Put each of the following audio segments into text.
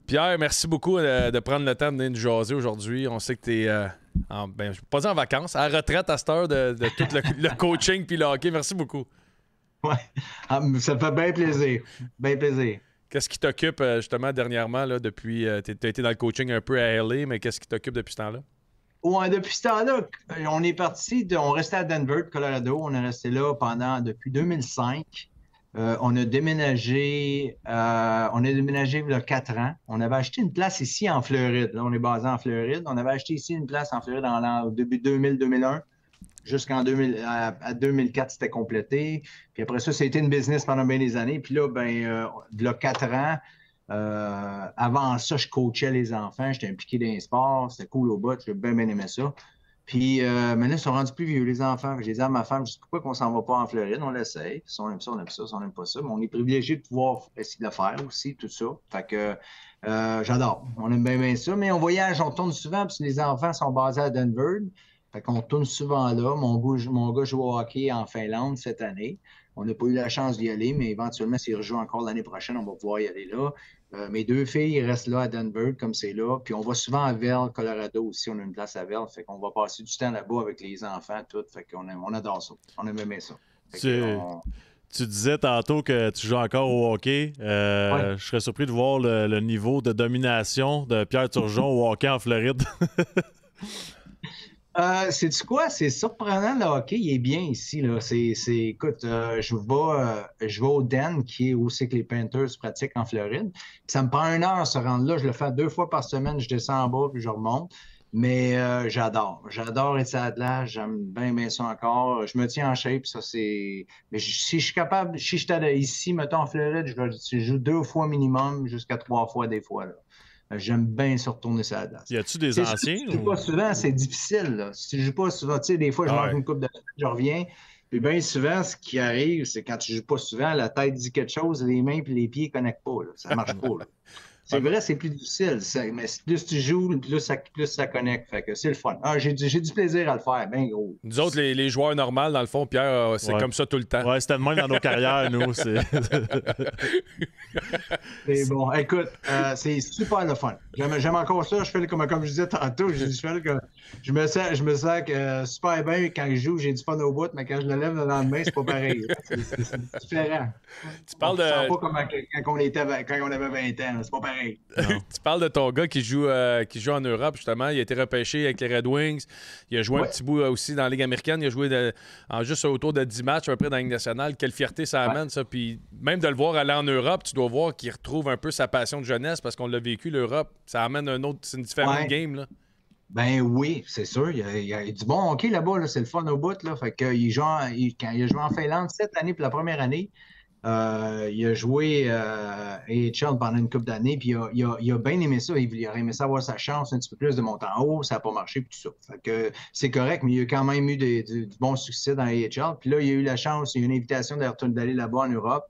Pierre, merci beaucoup de prendre le temps de venir nous jaser aujourd'hui. On sait que tu es, je ne vais pas dire en vacances, à la retraite à cette heure de tout le coaching puis le hockey. Merci beaucoup. Ouais, ça me fait bien plaisir. Bien plaisir. Qu'est-ce qui t'occupe justement dernièrement, là, depuis. Tu as été dans le coaching un peu à LA, mais qu'est-ce qui t'occupe depuis ce temps-là? Ouais, depuis ce temps-là, on est on restait à Denver, Colorado. On est resté là depuis 2005. On a déménagé il y a 4 ans. On avait acheté une place ici en Floride. Là, on est basé en Floride. On avait acheté ici une place en Floride au début 2000-2001. Jusqu'en 2000, à 2004, c'était complété. Puis après ça, c'était une business pendant bien des années. Puis là, il y a 4 ans, avant ça, je coachais les enfants. J'étais impliqué dans les sports. C'était cool au bout. J'ai bien, bien aimé ça. Puis maintenant, ils sont rendus plus vieux, les enfants. J'ai dit à ma femme, je dis, pourquoi qu'on s'en va pas en Floride? On l'essaye. Si on aime ça, on aime ça. Si on n'aime pas ça, mais on est privilégié de pouvoir essayer de le faire aussi, tout ça. Fait que j'adore. On aime bien, bien ça. Mais on voyage, on tourne souvent, parce que les enfants sont basés à Denver. Fait qu'on tourne souvent là. Mon gars joue au hockey en Finlande cette année. On n'a pas eu la chance d'y aller, mais éventuellement, s'il rejoue encore l'année prochaine, on va pouvoir y aller là. Mes deux filles restent là à Denver, comme c'est là. Puis on va souvent à Vail, Colorado aussi. On a une place à Vail. Fait qu'on va passer du temps là-bas avec les enfants, tout. Fait on adore ça. On aime bien ça. Tu, tu disais tantôt que tu joues encore au hockey. Ouais. Je serais surpris de voir le niveau de domination de Pierre Turgeon au hockey en Floride. Sais-tu quoi? C'est surprenant, le hockey, il est bien ici, là. Écoute, je vais au Den, qui est où c'est que les Panthers pratiquent en Floride. Puis ça me prend 1 heure à se rendre là. Je le fais 2 fois par semaine. Je descends en bas, puis je remonte. Mais j'adore. J'adore être à là. J'aime bien, bien ça encore. Je me tiens en shape, ça, c'est... Mais si je suis capable, si j'étais ici, mettons en Floride, je joue 2 fois minimum, jusqu'à 3 fois des fois, là. J'aime bien se retourner sur la glace. Y a-tu des C'est sûr que si anciens tu ne joues pas souvent, c'est difficile. Là. Si tu ne joues pas souvent, tu sais, des fois, je Ah manque ouais. une coupe de semaines, je reviens. Puis bien souvent, ce qui arrive, c'est quand tu ne joues pas souvent, la tête dit quelque chose, les mains et les pieds ne connectent pas. Là. Ça ne marche pas. Là. C'est Ouais, vrai, c'est plus difficile. Mais plus tu joues, plus ça connecte. Fait que c'est le fun. J'ai du plaisir à le faire, bien gros. nous autres, les joueurs normaux, dans le fond, Pierre, c'est Ouais. comme ça tout le temps. Ouais, c'était de même dans nos carrières, nous. C'est bon. Écoute, c'est super le fun. J'aime encore ça. Je fais comme je disais tantôt, je me sens super bien quand je joue, j'ai du fun au bout, mais quand je le lève le lendemain, c'est pas pareil. C'est différent. Tu parles On ne sent de, pas comme quand on avait 20 ans. C'est pas pareil. tu parles de ton gars qui joue en Europe, justement. Il a été repêché avec les Red Wings. Il a joué un Ouais. petit bout aussi dans la Ligue américaine. Il a joué en juste autour de 10 matchs à peu près dans la Ligue nationale. Quelle fierté ça amène, ça. Puis même de le voir aller en Europe, tu dois voir qu'il retrouve un peu sa passion de jeunesse parce qu'on l'a vécu, l'Europe. Ça amène c'est une différente Ouais. game, là. Ben oui, c'est sûr. Il y a du bon hockey là-bas. Là. C'est le fun au bout. Là. Fait que, quand il a joué en Finlande cette année pour la première année, il a joué AHL pendant une couple d'années, puis il a bien aimé ça. Il aurait aimé ça avoir sa chance un petit peu plus de monter en haut. Ça n'a pas marché, puis tout ça. Fait que c'est correct, mais il a quand même eu du bon succès dans AHL. Puis là, il a eu la chance, il a eu une invitation d'aller là-bas en Europe.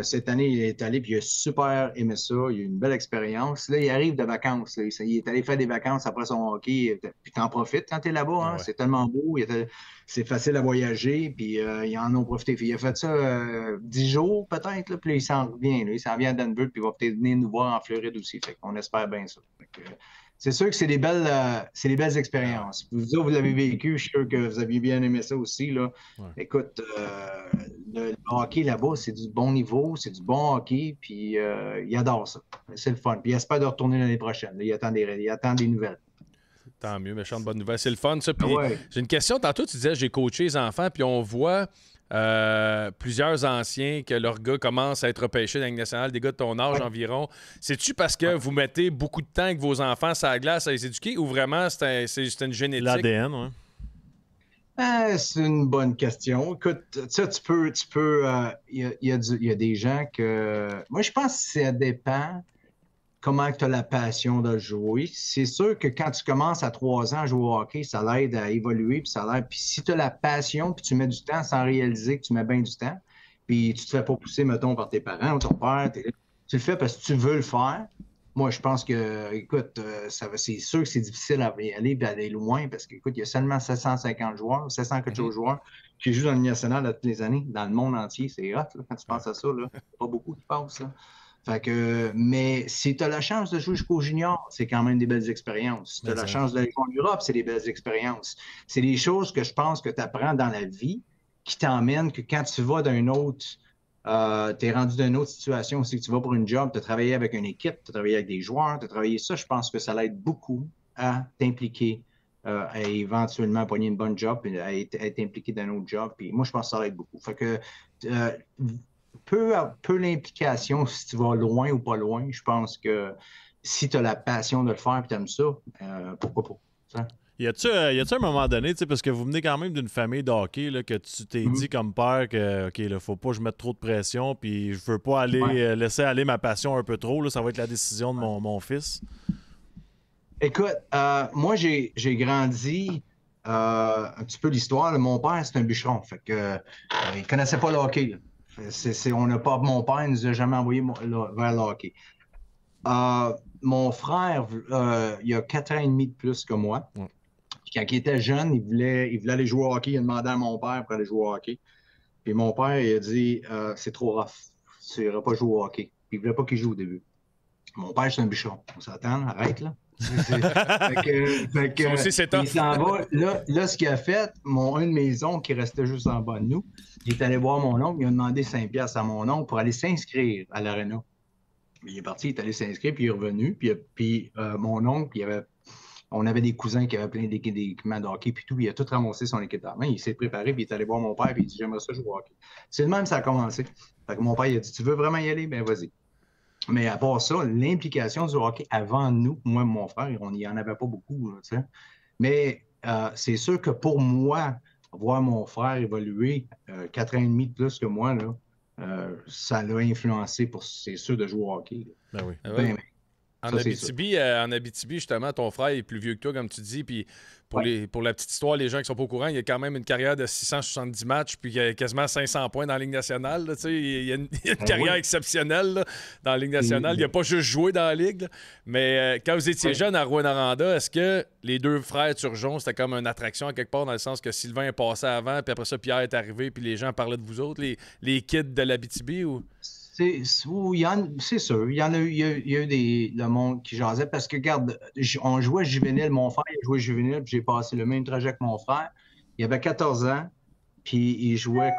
Cette année, il est allé, puis il a super aimé ça. Il a eu une belle expérience. Là, il arrive de vacances. Là. Il est allé faire des vacances après son hockey. Puis t'en profites quand t'es là-bas. Ah Hein? ouais. C'est tellement beau. C'est facile à voyager. Puis ils en ont profité. Puis il a fait ça 10 jours peut-être. Là, puis là, il s'en revient. Là. Il s'en vient à Denver. Puis il va peut-être venir nous voir en Floride aussi. Fait qu'on espère bien ça. C'est sûr que c'est des belles expériences. Vous autres, vous l'avez vécu. Je suis sûr que vous aviez bien aimé ça aussi. Là. Ouais. Écoute, le hockey là-bas, c'est du bon niveau, c'est du bon hockey, puis il adore ça. C'est le fun. Puis il espère de retourner l'année prochaine. Là, il attend des nouvelles. Tant mieux, méchante bonne nouvelle. C'est le fun, ça. Puis Ouais. j'ai une question. Tantôt, tu disais, j'ai coaché les enfants, puis on voit plusieurs anciens que leurs gars commencent à être repêchés dans la Ligue nationale, des gars de ton âge environ. C'est-tu parce que vous mettez beaucoup de temps avec vos enfants sur la glace à les éduquer ou vraiment c'est une génétique? L'ADN, oui. C'est une bonne question. Écoute, ça, il y a des gens que... Moi, je pense que ça dépend comment tu as la passion de le jouer. C'est sûr que quand tu commences à 3 ans à jouer au hockey, ça l'aide à évoluer, puis ça l'aide. Puis si tu as la passion, puis tu mets du temps sans réaliser que tu mets bien du temps, puis tu te fais pas pousser, mettons, par tes parents ou ton père, tu le fais parce que tu veux le faire. Moi, je pense que, écoute, c'est sûr que c'est difficile à y aller et d'aller loin parce qu'écoute, il y a seulement 750 joueurs, 700 quelque chose joueurs qui jouent dans le national toutes les années, dans le monde entier. C'est hot, là, quand tu penses à ça. Là. C'est pas beaucoup qui passent. Là. Fait que, mais si tu as la chance de jouer jusqu'au junior, c'est quand même des belles expériences. Si tu as la chance d'aller jouer en Europe, c'est des belles expériences. C'est des choses que je pense que tu apprends dans la vie qui t'emmènent que quand tu vas d'un autre, tu es rendu dans une autre situation aussi, que tu vas pour une job, tu as travaillé avec une équipe, tu as travaillé avec des joueurs, tu as travaillé ça, je pense que ça l'aide beaucoup à t'impliquer, à éventuellement pogner une bonne job, puis à être impliqué dans un autre job. Puis moi, je pense que ça l'aide beaucoup. Fait que peu l'implication si tu vas loin ou pas loin. Je pense que si tu as la passion de le faire et tu aimes ça, pourquoi pas? Ça? Y a-tu un moment donné, parce que vous venez quand même d'une famille de hockey, là, que tu t'es dit comme père que, OK, là, faut pas que je mette trop de pression, puis je veux pas aller laisser aller ma passion un peu trop, là, ça va être la décision de mon fils? Écoute, moi, j'ai grandi un petit peu l'histoire. Mon père, c'est un bûcheron. Fait que, il connaissait pas le hockey. Là. Mon père ne nous a jamais envoyé vers le hockey. Mon frère, il a 4 ans et demi de plus que moi. Ouais. Quand il était jeune, il voulait aller jouer au hockey. Il a demandé à mon père pour aller jouer au hockey. Puis mon père, il a dit c'est trop rough. Tu n'iras pas jouer au hockey. Puis il ne voulait pas qu'il joue au début. Mon père, c'est un bûcheron. On s'attend, arrête là. Ça aussi, c'est top. Il s'en va. Là, ce qu'il a fait, un de mes oncles qui restait juste en bas de nous, il est allé voir mon oncle, il a demandé 5$ à mon oncle pour aller s'inscrire à l'aréna. Il est parti, il est allé s'inscrire, puis il est revenu. Puis mon oncle, on avait des cousins qui avaient plein d'équipements de hockey, puis tout. Il a tout ramassé son équipe à main. Il s'est préparé, puis il est allé voir mon père, puis il dit j'aimerais ça jouer au hockey. C'est le même, ça a commencé. Fait que mon père, il a dit tu veux vraiment y aller? Ben vas-y. Mais à part ça, l'implication du hockey avant nous, moi et mon frère, on n'y en avait pas beaucoup. Là, mais c'est sûr que pour moi, voir mon frère évoluer 4 ans et demi de plus que moi, là, ça l'a influencé c'est sûr de jouer au hockey. Ben oui. Ben, en Abitibi, justement, ton frère est plus vieux que toi, comme tu dis, puis pour la petite histoire, les gens qui sont pas au courant, il y a quand même une carrière de 670 matchs, puis il y a quasiment 500 points dans la Ligue nationale. Là, il y a une carrière exceptionnelle là, dans la Ligue nationale. Il n'a pas juste joué dans la Ligue. Là. Mais quand vous étiez jeune à Rouyn-Noranda, est-ce que les deux frères Turgeon, c'était comme une attraction à quelque part, dans le sens que Sylvain est passé avant, puis après ça, Pierre est arrivé, puis les gens parlaient de vous autres, les kids de l'Abitibi? Ou... C'est sûr. Il y a eu le monde qui jasait parce que, regarde, on jouait juvénile. Mon frère il jouait juvénile, puis j'ai passé le même trajet que mon frère. Il avait 14 ans, puis il jouait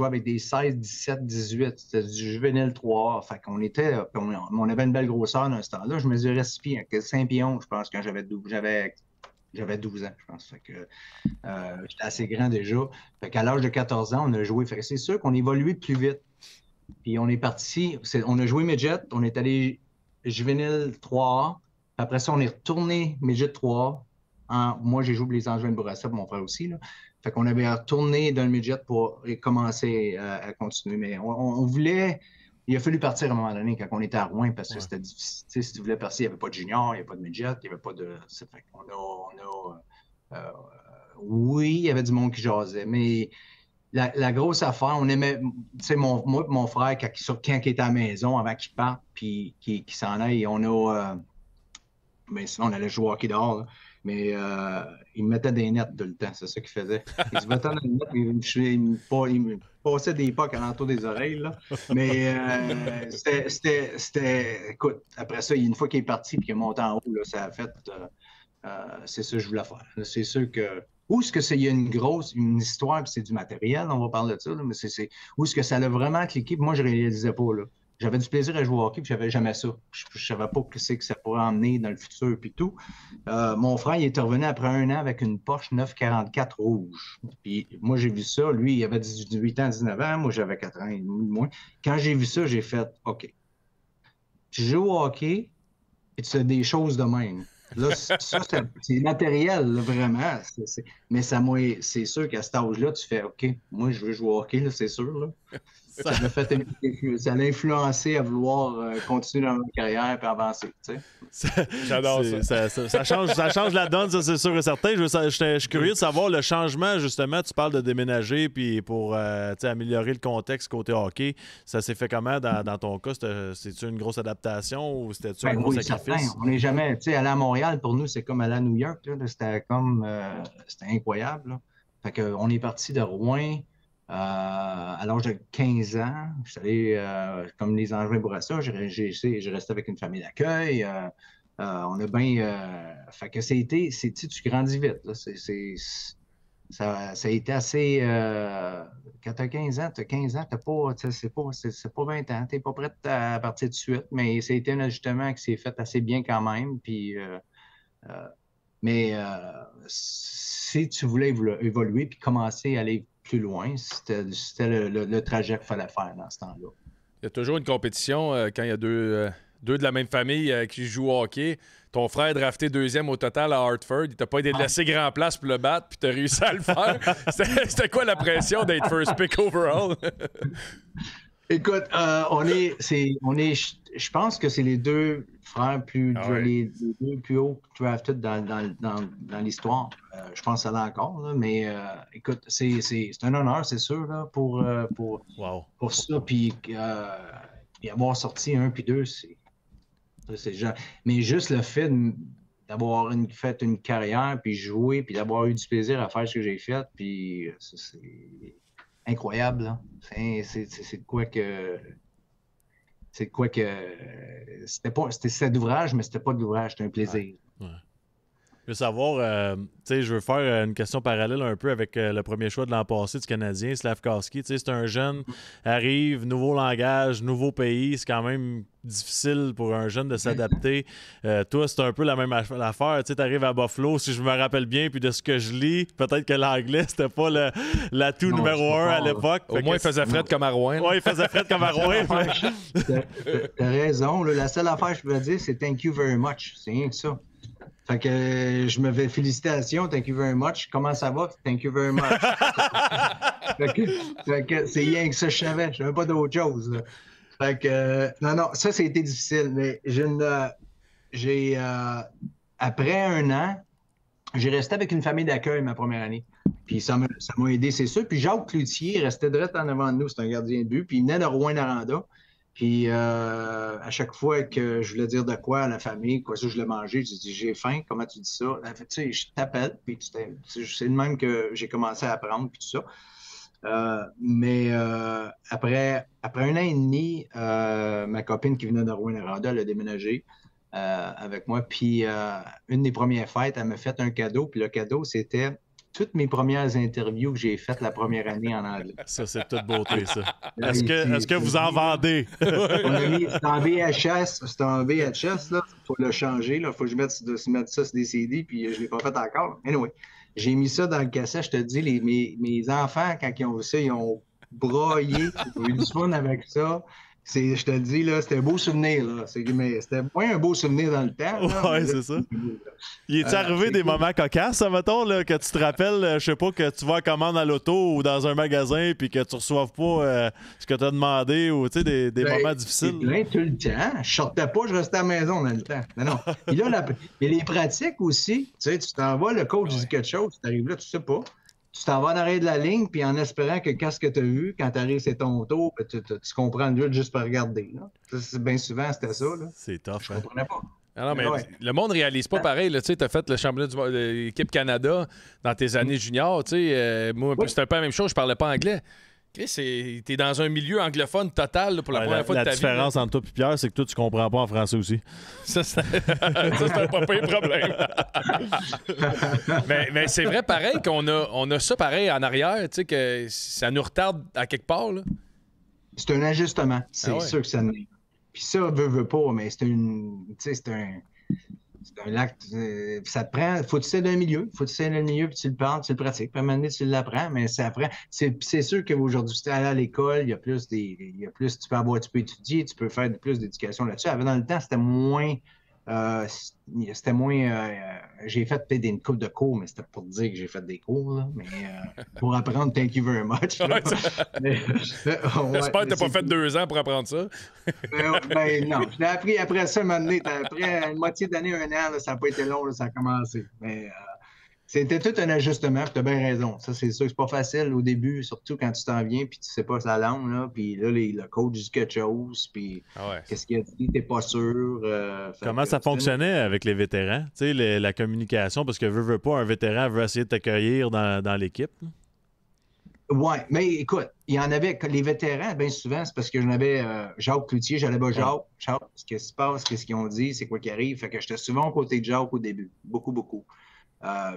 avec des 16, 17, 18. C'était du juvénile 3A. Fait qu'on on avait une belle grosseur dans ce temps-là. Je mesurais 6 pieds, 5 pieds 11, je pense, quand j'avais 12 ans, je pense. Fait que j'étais assez grand déjà. Fait qu'à l'âge de 14 ans, on a joué. Fait que c'est sûr qu'on évoluait plus vite. Puis on est parti, on a joué midget, on est allé juvénile 3A. Après ça, on est retourné midget 3A. Moi, j'ai joué les Angevins de Bourassa, mon frère aussi. Là. Fait qu'on avait retourné dans le midget pour commencer à continuer. Mais on voulait... Il a fallu partir à un moment donné quand on était à Rouen parce que c'était difficile. Si tu voulais partir, il n'y avait pas de junior, il n'y avait pas de midget, il n'y avait pas de... Fait qu'on oui, il y avait du monde qui jasait, mais... La grosse affaire, on aimait, tu sais, moi et mon frère, quand il était à la maison, avant qu'il parte, puis qu'il s'en aille, mais sinon, on allait jouer au hockey dehors, là. Mais il me mettait des nets tout le temps, c'est ça qu'il faisait. Il se mettait dans les nets, il me passait des pocs alentour des oreilles, là. Mais écoute, après ça, une fois qu'il est parti, puis qu'il est monté en haut, là, ça a fait, c'est ça que je voulais faire. C'est sûr que où est-ce qu'il y a une histoire, puis c'est du matériel, on va parler de ça, là, mais où est-ce que ça l'a vraiment cliqué, puis moi, je ne réalisais pas, là. J'avais du plaisir à jouer au hockey, puis j'avais jamais ça. Je ne savais pas que c'est que ça pourrait emmener dans le futur, puis tout. Mon frère, il est revenu après 1 an avec une Porsche 944 rouge. Puis moi, j'ai vu ça. Lui, il avait 18 ans, 19 ans. Moi, j'avais 4 ans et demi de moins. Quand j'ai vu ça, j'ai fait OK. Tu joues au hockey et tu fais des choses de même. Là, ça, c'est matériel, là, vraiment. Mais c'est sûr qu'à cet âge-là, tu fais OK, moi, je veux jouer au hockey, là, c'est sûr. Là. Ça l'a influencé à vouloir continuer dans ma carrière et avancer. Tu sais. J'adore ça. Ça change la donne, ça, c'est sûr et certain. Je suis curieux de savoir le changement, justement. Tu parles de déménager puis pour améliorer le contexte côté hockey. Ça s'est fait comment dans ton cas? C'est-tu une grosse adaptation ou c'était-tu un gros sacrifice? Certain. On n'est jamais, tu sais, aller à Montréal, pour nous, c'est comme aller à New York. Là. C'était incroyable. Là. Fait qu'on est parti de Rouen. À l'âge de 15 ans, je suis allé, comme les Angevins Bourassa, j'ai resté avec une famille d'accueil. On a bien. Fait que tu grandis vite. Là. Ça a été assez. Quand tu as 15 ans, c'est pas 20 ans. Tu n'es pas prêt à partir de suite, mais ça a été un ajustement qui s'est fait assez bien quand même. Puis, mais si tu voulais évoluer puis commencer à aller plus loin, c'était le trajet qu'il fallait faire dans ce temps-là. Il y a toujours une compétition quand il y a deux de la même famille qui jouent au hockey. Ton frère est drafté deuxième au total à Hartford. Il t'a pas aidé de laisser grand place pour le battre, puis t'as réussi à le faire. C'était quoi la pression d'être first pick overall? Écoute, je pense que c'est les deux frères les deux plus hauts drafted dans l'histoire. Je pense que ça l'est encore, là, mais écoute, c'est un honneur, c'est sûr, là, pour ça. Puis avoir sorti 1 puis 2, mais juste le fait d'avoir fait une carrière, puis jouer, puis d'avoir eu du plaisir à faire ce que j'ai fait, puis c'est incroyable, là. C'est de quoi que... C'était d'ouvrage, mais c'était pas de l'ouvrage, c'était un plaisir. Ouais. Je veux savoir, je veux faire une question parallèle un peu avec le premier choix de l'an passé du Canadien, Slafkowski. C'est un jeune, arrive, nouveau langage, nouveau pays. C'est quand même difficile pour un jeune de s'adapter. Toi, c'est un peu la même affaire. Tu arrives à Buffalo, si je me rappelle bien, puis de ce que je lis, peut-être que l'anglais, c'était pas l'atout numéro 1 à l'époque. Au moins, il faisait fret comme à Rouen. Oui, il faisait fret comme à Rouen. T'as raison. Là, la seule affaire que je peux dire, c'est « thank you very much ». C'est rien que ça. Fait que je me fais félicitations, thank you very much. Comment ça va? Thank you very much. fait que c'est rien que ça, je savais pas d'autre chose. Là. Fait que non, ça a été difficile, mais après 1 an, j'ai resté avec une famille d'accueil ma première année. Puis ça m'a aidé, c'est sûr. Puis Jacques Cloutier restait direct en avant de nous, c'est un gardien de but, puis il venait de Rouyn-Noranda. Puis à chaque fois que je voulais dire de quoi à la famille, quoi ça je voulais manger, je dis j'ai faim, comment tu dis ça? Tu sais, je t'appelle, puis c'est le même que j'ai commencé à apprendre, puis tout ça. Mais après 1 an et demi, ma copine qui venait de Rouyn-Noranda, elle a déménagé avec moi. Puis une des premières fêtes, elle m'a fait un cadeau, puis le cadeau, c'était toutes mes premières interviews que j'ai faites la première année en anglais. Ça, c'est toute beauté, ça. Est-ce que vous en vendez? C'est en VHS, là. Il faut le changer, là. Il faut que je mette ça sur des CD, puis je ne l'ai pas fait encore. Anyway, j'ai mis ça dans le cassette. Je te dis, mes enfants, quand ils ont vu ça, ils ont broyé. Ils ont eu du fun avec ça. Je te le dis, là, c'était un beau souvenir. Là. Mais c'était moins un beau souvenir dans le temps. Oui, c'est ça. Il est-tu arrivé des moments cocasses, mettons, là, que tu te rappelles, je sais pas, que tu vas à commande à l'auto ou dans un magasin puis que tu reçoives pas ce que tu as demandé ou des moments difficiles? Plein tout le temps. Je sortais pas, je restais à la maison dans le temps. Non. Puis là, il y a les pratiques aussi. Tu t'en vas, le coach dit quelque chose, tu arrives là, tu sais pas. Tu t'en vas en arrière de la ligne, puis en espérant que qu'est-ce que tu as vu, quand tu arrives, c'est ton tour, tu comprends le jeu juste par regarder. Là. Bien souvent, c'était ça. Là. C'est tough. Je comprenais pas. Ah non, mais le monde ne réalise pas pareil. Tu as fait le championnat de l'équipe Canada dans tes années juniors. Moi, c'était un peu la même chose, je parlais pas anglais. T'es dans un milieu anglophone total là, pour la première fois de ta vie. La différence entre toi et Pierre, c'est que toi, tu comprends pas en français aussi. Ça, c'est un pas pire problème. mais c'est vrai, pareil, qu'on a ça pareil en arrière, que ça nous retarde à quelque part. Là. C'est un ajustement. C'est sûr que ça nous... Puis ça, veut pas, mais c'est un acte. Ça te prend. Faut que tu sais d'un milieu. Faut que tu sais d'un milieu, puis tu le parles, tu le pratiques. Puis à un moment donné, tu l'apprends, mais ça prend. C'est sûr qu'aujourd'hui, tu es allé à l'école, il y a plus tu peux étudier, tu peux faire plus d'éducation là-dessus. Dans le temps, c'était moins. J'ai fait peut-être une couple de cours, mais c'était pour dire que j'ai fait des cours, là, mais pour apprendre thank you very much. J'espère que tu n'as pas fait 2 ans pour apprendre ça. Non, je l'ai appris après ça, un moment donné. Après une moitié d'année, 1 an, là, ça n'a pas été long, là, ça a commencé. Mais c'était tout un ajustement, tu as bien raison. Ça, c'est sûr que c'est pas facile au début, surtout quand tu t'en viens puis tu sais pas sa langue, là, puis là, le coach dit quelque chose, puis qu'est-ce qu'il a dit, t'es pas sûr. Comment ça fonctionnait avec les vétérans? Tu sais, la communication, parce que veut pas, un vétéran veut essayer de t'accueillir dans l'équipe. Ouais, mais écoute, il y en avait, les vétérans, bien souvent, c'est parce que j'en avais Jacques Cloutier, j'allais pas Jacques, qu'est-ce qui se passe, qu'est-ce qu'ils ont dit, c'est quoi qui arrive. Fait que j'étais souvent aux côtés de Jacques au début, beaucoup, beaucoup.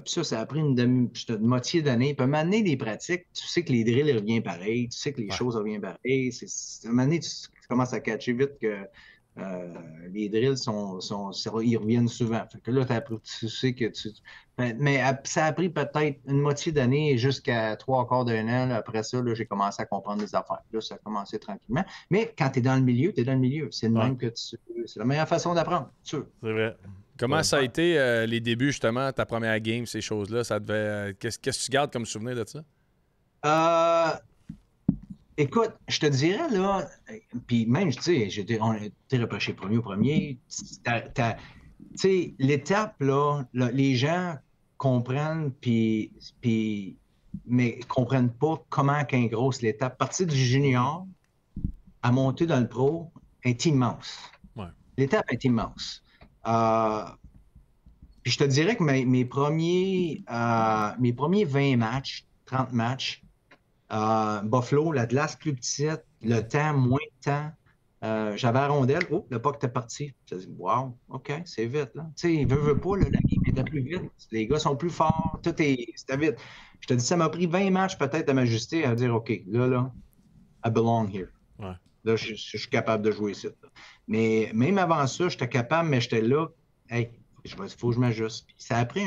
Puis ça a pris une moitié d'année. Puis à un moment donné, les pratiques, tu sais que les drills reviennent pareil, tu sais que les choses reviennent pareil. À un moment donné, tu commences à catcher vite que les drills ils reviennent souvent. Fait que là, tu sais que tu. Mais ça a pris peut-être une moitié d'année jusqu'à 3/4 d'un an. Là. Après ça, là, j'ai commencé à comprendre les affaires. Là, ça a commencé tranquillement. Mais quand tu es dans le milieu, tu es dans le milieu. C'est le même que c'est la meilleure façon d'apprendre, sûr. C'est vrai. Comment ça a été les débuts, justement, ta première game, ces choses-là? Ça devait. Qu'est-ce que tu gardes comme souvenir de ça? Écoute, je te dirais, là, puis même, tu sais, on a été repêché premier au premier. Tu sais, l'étape, là, les gens comprennent, mais comprennent pas comment qu'un grosse l'étape. Partir du junior à monter dans le pro est immense. Ouais. L'étape est immense. Puis je te dirais que mes premiers 20 matchs, 30 matchs, Buffalo, la glace plus petite, le temps, moins de temps. J'avais la rondelle. Oh, le puck était parti. Je me dis, wow, OK, c'est vite. Là. Tu sais, il veut pas, là, la game était plus vite. Les gars sont plus forts. C'était vite. Je te dis, ça m'a pris 20 matchs peut-être à m'ajuster, à dire, OK, là, I belong here. Ouais. Là, je suis capable de jouer ici. Là. Mais même avant ça, j'étais capable, mais j'étais là. Hey, il faut que je m'ajuste. Puis ça a pris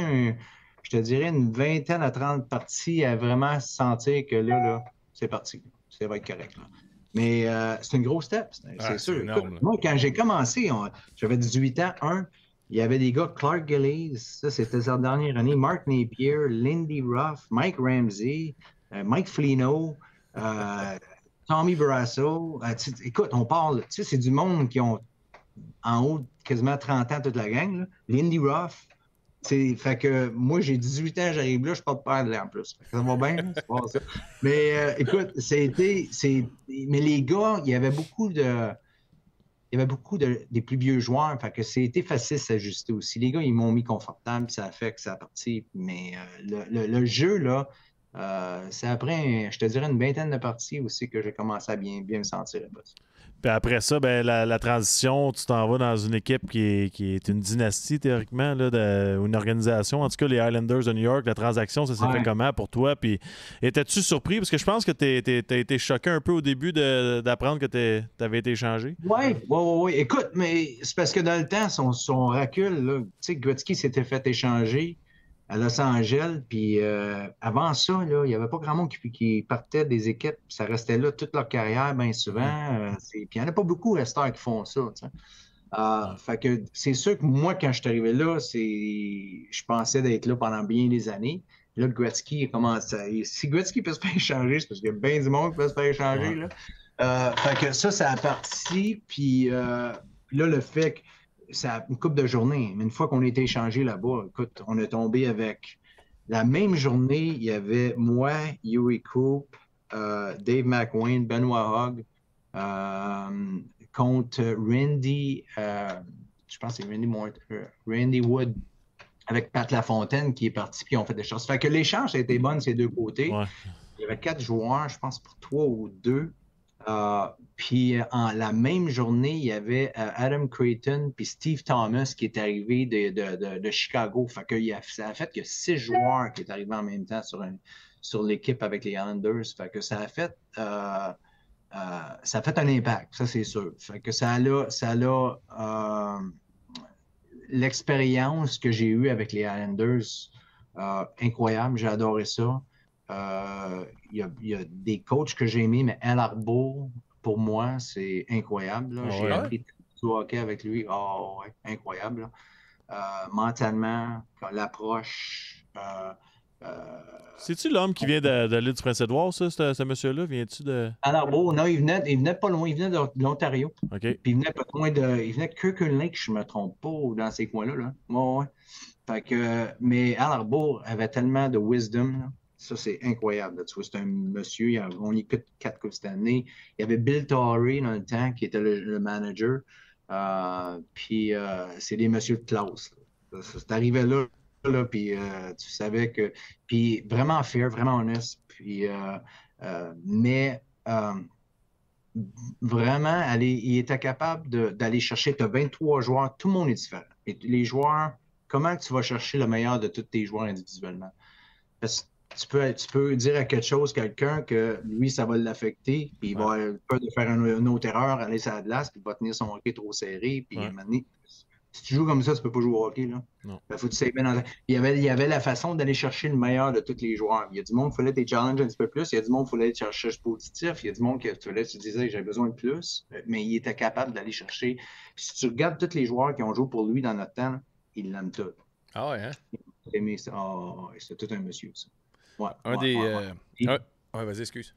je te dirais, une vingtaine à 30 parties à vraiment sentir que là, c'est parti. Ça va être correct. Là. Mais c'est une grosse step, c'est sûr. Énorme, moi, quand j'ai commencé, j'avais 18 ans, il y avait des gars, Clark Gillies, ça c'était sa dernière année, Mark Napier, Lindy Ruff, Mike Ramsey, Mike Flino, Tommy Barrasso. Écoute, on parle, tu sais, c'est du monde qui ont en haut quasiment 30 ans toute la gang. Là. Lindy Ruff. Fait que moi, j'ai 18 ans, j'arrive là, je ne suis pas de père de l'air en plus. Ça va bien, c'est pas ça. Mais écoute, mais les gars, il y avait beaucoup des plus vieux joueurs, fait que c'était facile de s'ajuster aussi. Les gars, ils m'ont mis confortable, ça a fait que ça a parti. Mais le jeu, là, c'est après, je te dirais, une vingtaine de parties aussi que j'ai commencé à bien me sentir là-bas. Puis après ça, ben, la transition, tu t'en vas dans une équipe qui est une dynastie, théoriquement, là, une organisation. En tout cas, les Islanders de New York, la transaction, ça s'est fait comment pour toi? Puis étais-tu surpris? Parce que je pense que t'as été choqué un peu au début d'apprendre que t'avais été échangé. Oui. Écoute, mais c'est parce que dans le temps, son recul, tu sais, Gretzky s'était fait échanger à Los Angeles. Puis avant ça, là, il n'y avait pas grand monde qui partait des équipes. Ça restait là toute leur carrière, bien souvent. Puis il n'y en a pas beaucoup resteurs qui font ça. Fait que c'est sûr que moi, quand je suis arrivé là, je pensais d'être là pendant bien des années. Là, Gretzky commence à. Si Gretzky peut se faire échanger, c'est parce qu'il y a bien du monde qui peut se faire échanger. Là. Fait que ça a parti. Puis là, le fait que. Ça une couple de journées. Mais une fois qu'on a été échangé là-bas, écoute, on est tombé avec la même journée, il y avait moi, Yuri Coop, Dave McWayne, Benoit Hogg, contre Randy, je pense que c'est Randy Wood, avec Pat Lafontaine qui est parti, puis on fait des choses. Fait que l'échange a été bon ces deux côtés. Ouais. Il y avait 4 joueurs, je pense pour 3 ou 2. Puis en la même journée, il y avait Adam Creighton puis Steve Thomas qui est arrivé de Chicago. Fait que ça a fait que 6 joueurs qui est arrivé en même temps sur l'équipe avec les Islanders. Fait que ça a fait un impact, ça c'est sûr. Fait que ça a l'expérience que j'ai eue avec les Islanders, incroyable, j'ai adoré ça. Il y a des coachs que j'ai aimés, mais Al Arbour, pour moi, c'est incroyable. J'ai appris du hockey avec lui. Incroyable. Mentalement, l'approche. C'est-tu l'homme qui vient de l'île du Prince-Édouard, ça, ce monsieur-là? Viens-tu de. Al Arbour, non, il venait pas loin, il venait de l'Ontario. OK. Puis il venait pas loin il venait de Kirkland Lake, je ne me trompe pas, dans ces coins-là. Là. Ouais. Fait que, mais Al Arbour avait tellement de wisdom. Là. Ça, c'est incroyable. Tu vois, c'est un monsieur, on écoute 4 coupes cette année. Il y avait Bill Torrey dans le temps, qui était le manager. Puis c'est des messieurs de classe. C'est arrivé là puis tu savais que... Puis vraiment fair, vraiment honnête. Puis Mais vraiment, il était capable d'aller chercher. Tu as 23 joueurs, tout le monde est différent. Et les joueurs, comment tu vas chercher le meilleur de tous tes joueurs individuellement? Parce que tu peux dire à quelqu'un que lui, ça va l'affecter, puis il va avoir peur de faire une autre erreur, aller sur la glace, puis il va tenir son hockey trop serré, puis à un moment donné, si tu joues comme ça, tu peux pas jouer au hockey. Là. Faut que tu sais bien il y avait la façon d'aller chercher le meilleur de tous les joueurs. Il y a du monde qui fallait tes challenges un petit peu plus. Il y a du monde qui fallait chercher positif. Il y a du monde qui tu disais que j'avais besoin de plus. Mais il était capable d'aller chercher. Puis si tu regardes tous les joueurs qui ont joué pour lui dans notre temps, il l'aime tout. Ah ouais, hein? C'est tout un monsieur, ça. Vas-y, excuse.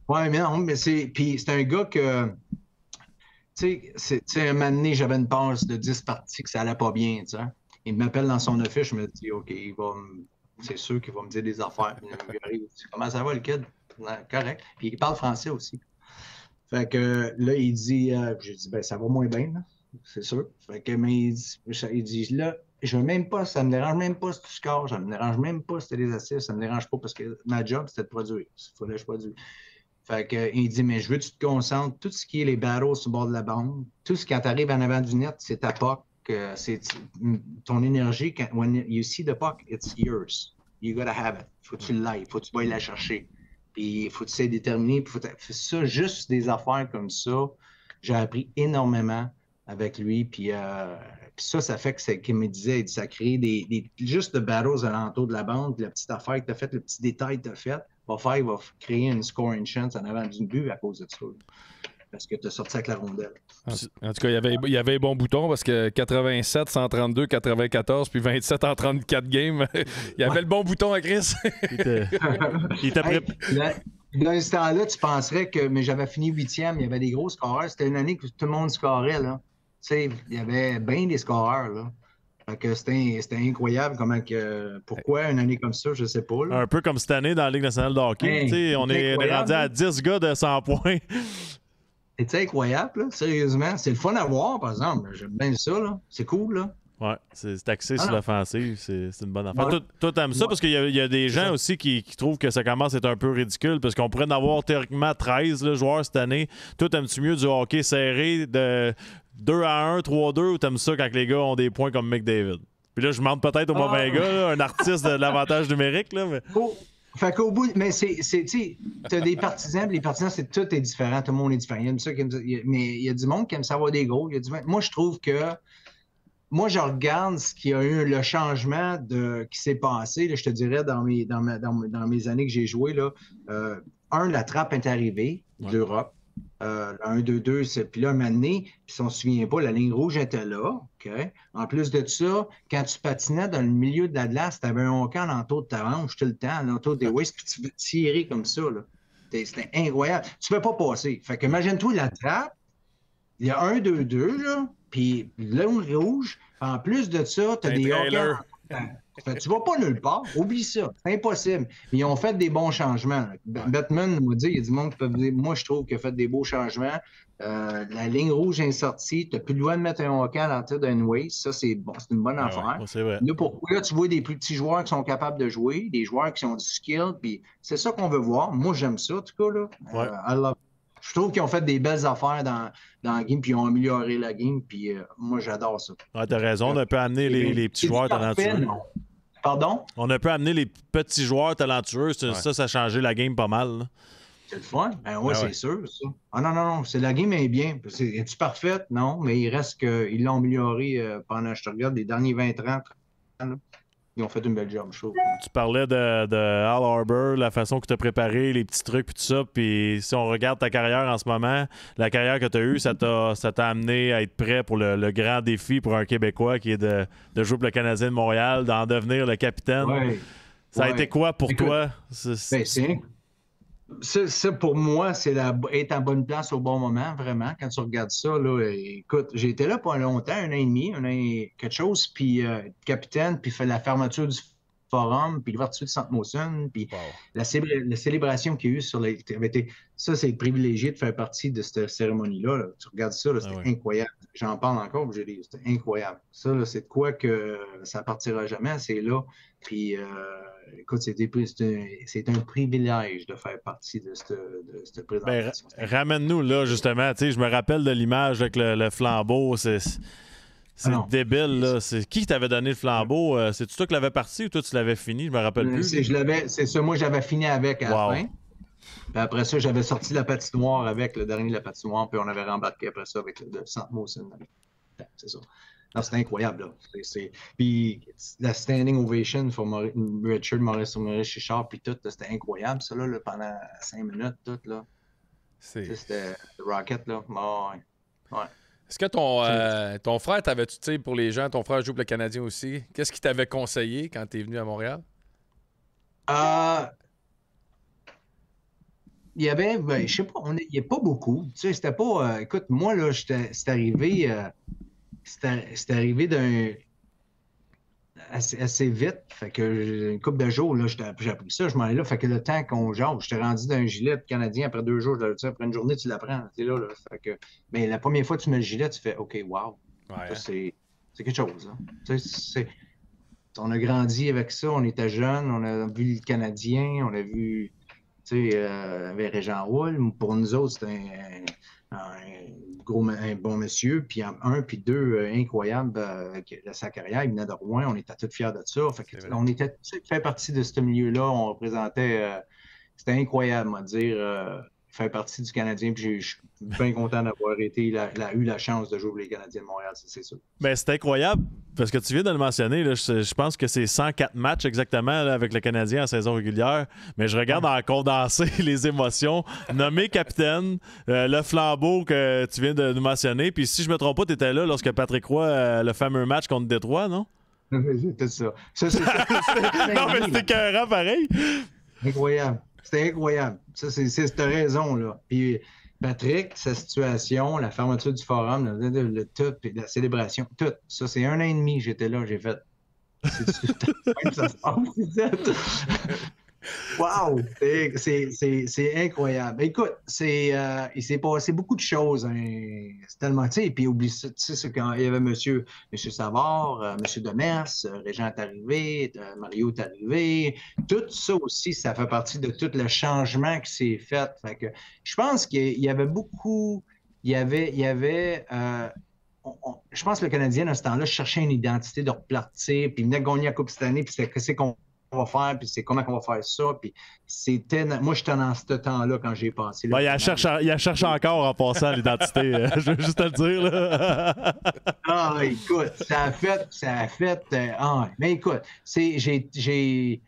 Ouais, mais non, mais c'est un gars que... Tu sais, un moment donné, j'avais une passe de 10 parties que ça allait pas bien, tu sais. Il m'appelle dans son office, je me dis, OK, c'est sûr qu'il va me dire des affaires. Il dit, comment ça va, le kid? Correct. Puis il parle français aussi. Fait que là, il dit, j'ai dit, ben ça va moins bien, là. C'est sûr. Fait que, mais il dit, là, je veux même pas, ça me dérange même pas si tu scores, ça me dérange même pas si tu as des assists, ça me dérange pas parce que ma job, c'était de produire. Il fallait que je produise. Fait que, il dit, mais je veux que tu te concentres, tout ce qui est les battles sur le bord de la bande, tout ce qui t'arrive en avant du net, c'est ta puck, c'est ton énergie. When you see the puck, it's yours. You gotta have it. Faut que tu l'ailles, faut que tu vas la chercher. Puis il faut que tu sois déterminé. Puis ça, juste des affaires comme ça, j'ai appris énormément avec lui. Puis ça fait que qu'il me disait, ça crée juste de battles alentour de la bande, puis la petite affaire que tu as faite, le petit détail que tu as fait, il va créer une scoring chance en avant du but à cause de ça. Parce que tu as sorti avec la rondelle. En tout cas, il y avait les bons boutons parce que 87, 132, 94, puis 27 en 34 games. Il y avait le bon bouton à Chris. Il t'a prêt. Dans ce temps-là, tu penserais que. Mais j'avais fini 8e, il y avait des gros scoreurs. C'était une année que tout le monde scorait, là. Tu sais, il y avait bien des scoreurs, là. Fait que c'était incroyable comment que. Pourquoi une année comme ça, je sais pas. Là. Un peu comme cette année dans la Ligue nationale de hockey. Hey, on est rendu à 10 gars de 100 points. C'est incroyable, là, sérieusement. C'est le fun à voir, par exemple. J'aime bien ça, là. C'est cool, là. Ouais, c'est axé sur l'offensive. C'est une bonne affaire. Toi, t'aimes ça parce qu'il y a des gens aussi qui trouvent que ça commence à être un peu ridicule parce qu'on pourrait en avoir théoriquement 13 là, joueurs cette année. Toi, t'aimes-tu mieux du hockey serré de 2-1, 3-2 ou t'aimes ça quand les gars ont des points comme McDavid? Puis là, je demande peut-être au mauvais gars, là, un artiste de l'avantage numérique. Là, mais... Fait qu'au bout, mais tu as des partisans, les partisans, tout est différent, tout le monde est différent. Mais il y a du monde qui aime savoir des gros. Moi, je trouve que moi, je regarde ce qu'il y a eu, le changement qui s'est passé, là, je te dirais, dans mes années que j'ai joué. Là, la trappe est arrivée de l'Europe. 1-2-2, puis là, un moment donné, puis si on ne se souvient pas, la ligne rouge était là. OK? En plus de ça, quand tu patinais dans le milieu de la glace, tu avais un hockey en entour de ta hanche tout le temps, en entour des waists, puis tu veux tirer comme ça. C'était incroyable. Tu ne peux pas passer. Fait que imagine-toi la trappe, il y a 1-2-2, là, puis la ligne rouge, en plus de ça, tu as des hockey. Tu vas pas nulle part, oublie ça, c'est impossible. Ils ont fait des bons changements. Batman m'a dit, il y a du monde qui peut dire, moi je trouve qu'il a fait des beaux changements. La ligne rouge est sortie, tu n'as plus le droit de mettre un hockey à l'entrée d'un waste, ça c'est bon, c'est une bonne affaire. Ouais, c'est vrai. Là, tu vois des plus petits joueurs qui sont capables de jouer, des joueurs qui ont du skill, puis c'est ça qu'on veut voir. Moi j'aime ça, en tout cas. Là. Je trouve qu'ils ont fait des belles affaires dans la game, puis ils ont amélioré la game, puis moi, j'adore ça. Ouais, t'as raison, on a pu amener les petits joueurs talentueux. Pardon? On a pu amener les petits joueurs talentueux, ça a changé la game pas mal. Là. C'est le fun. C'est sûr, ça. Ah non, la game est bien. Es-tu parfaite? Non, mais il reste qu'ils l'ont amélioré pendant, je te regarde, les derniers 20-30 ans. Ils ont fait une belle job, je trouve. Tu parlais de Al Harbour, la façon que tu as préparé, les petits trucs, puis tout ça. Puis si on regarde ta carrière en ce moment, la carrière que tu as eue, ça t'a amené à être prêt pour le grand défi pour un Québécois qui est de jouer pour le Canadien de Montréal, d'en devenir le capitaine. Ouais. Ça a été quoi pour toi? Ça, pour moi, c'est être en bonne place au bon moment, vraiment. Quand tu regardes ça, là, écoute, j'ai été là pas longtemps, un an et demi, quelque chose, puis capitaine, puis fait la fermeture du Forum, puis l'ouverture du Centre Molson, puis la célébration qu'il y a eu sur les... Ça, c'est privilégié de faire partie de cette cérémonie-là. Là. Tu regardes ça, c'était incroyable. J'en parle encore, j'ai dit, c'était incroyable. Ça, là, c'est de quoi que ça ne partira jamais, c'est là. Puis, écoute, c'est un privilège de faire partie de cette présentation. Ramène-nous là, justement. Je me rappelle de l'image avec le flambeau. C'est débile, là. C'est qui t'avait donné le flambeau? C'est-tu toi qui l'avais parti ou toi tu l'avais fini? Je me rappelle plus. C'est ça, moi j'avais fini avec à la fin. Puis après ça, j'avais sorti la patinoire avec le dernier de la patinoire, puis on avait rembarqué après ça avec le Centre Molson. C'est ça. Non, c'était incroyable, là. Puis la standing ovation pour Richard Maurice Richard, puis tout, c'était incroyable, ça, là, pendant 5 minutes, tout, là. C'était Rocket, là. Ouais. Est-ce que ton frère t'avait-tu, tu sais, pour les gens, ton frère joue pour le Canadien aussi, qu'est-ce qu'il t'avait conseillé quand t'es venu à Montréal? Il y avait, je sais pas, il n'y a pas beaucoup. Tu sais, c'était pas. Écoute, moi, là, c'est arrivé. C'est arrivé assez vite. Fait que une couple de jours, là, j'ai appris ça, je m'en ai là. Fait que le temps qu'on jase, j'étais rendu d'un gilet Canadien après 2 jours. Après une journée, tu l'apprends. Tu là. Fait que, mais la première fois que tu mets le gilet, tu fais OK, wow. Ça, c'est quelque chose. Hein. Tu sais, on a grandi avec ça, on était jeunes, on a vu le Canadien, on a vu. Tu sais, avec Régent Roule, pour nous autres, c'était un bon monsieur, puis puis deux, incroyable sa carrière. Il venait de Rouen, on était tous fiers de ça. Fait que, on était fait partie de ce milieu-là, on représentait, c'était incroyable, à dire, faire partie du Canadien, puis je suis bien content d'avoir eu la chance de jouer pour les Canadiens de Montréal, c'est sûr. Ben, c'est incroyable, parce que tu viens de le mentionner, là, je pense que c'est 104 matchs exactement là, avec le Canadien en saison régulière, mais je regarde en condensé les émotions. Nommé capitaine, le flambeau que tu viens de nous mentionner, puis si je me trompe pas, tu étais là lorsque Patrick Roy, le fameux match contre Détroit, non? C'était ça. Non, mais c'était écœurant pareil. Incroyable. C'était incroyable. Ça, c'est cette raison-là. Puis Patrick, sa situation, la fermeture du forum, le tout, puis la célébration, tout. Ça, c'est 1 an et demi, j'étais là, j'ai fait. Ça se passe. Wow! C'est incroyable. Écoute, il s'est passé beaucoup de choses. Hein. C'est tellement, tu sais, puis oublie ça, tu sais, quand il y avait Monsieur Savard, Monsieur Demers, Régent est arrivé, Mario est arrivé. Tout ça aussi, ça fait partie de tout le changement qui s'est fait. Fait que je pense qu'il y avait beaucoup, je pense que le Canadien, à ce temps-là, cherchait une identité de repartir, puis il venait de gagner la Coupe cette année, puis c'est qu'on va faire, puis c'est comment on va faire ça, puis moi, j'étais dans ce temps-là quand j'ai passé. Il a cherché encore en passant l'identité, je veux juste te le dire. Là. Écoute, ça a fait mais écoute, j'ai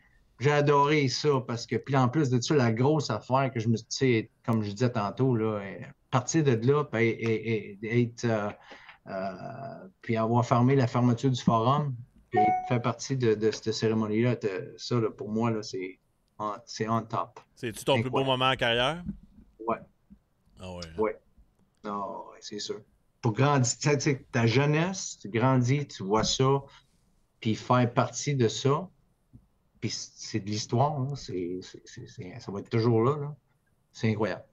adoré ça, parce que, puis en plus de ça, la grosse affaire que je me suis, comme je disais tantôt, là, partir de là, puis avoir fermé la fermeture du forum, puis faire partie de cette cérémonie-là, ça, là, pour moi, là, c'est on top. C'est-tu ton plus beau moment en carrière? Ouais. Ah ouais. Ouais. Non, c'est sûr. Pour grandir, tu sais, ta jeunesse, tu grandis, tu vois ça, puis faire partie de ça, puis c'est de l'histoire, hein, ça va être toujours là, là. C'est incroyable.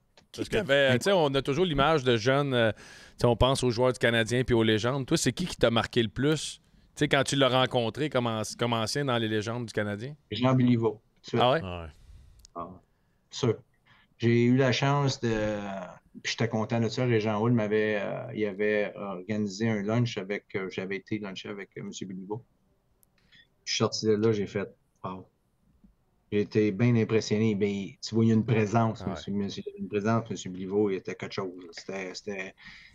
On a toujours l'image de jeunes, on pense aux joueurs du Canadien puis aux légendes. Toi, c'est qui t'a marqué le plus? Tu sais, quand tu l'as rencontré comme ancien dans les légendes du Canadien? Jean Béliveau. Ah ouais? Sûr. J'ai eu la chance de... Puis j'étais content de ça. Régent Houle il avait organisé un lunch avec... J'avais été luncher avec M. Béliveau. Je suis sorti de là, j'ai fait... Wow. J'ai été bien impressionné. Ben, tu vois, il y a une présence. Une présence, M. Béliveau, il était quelque chose. C'était...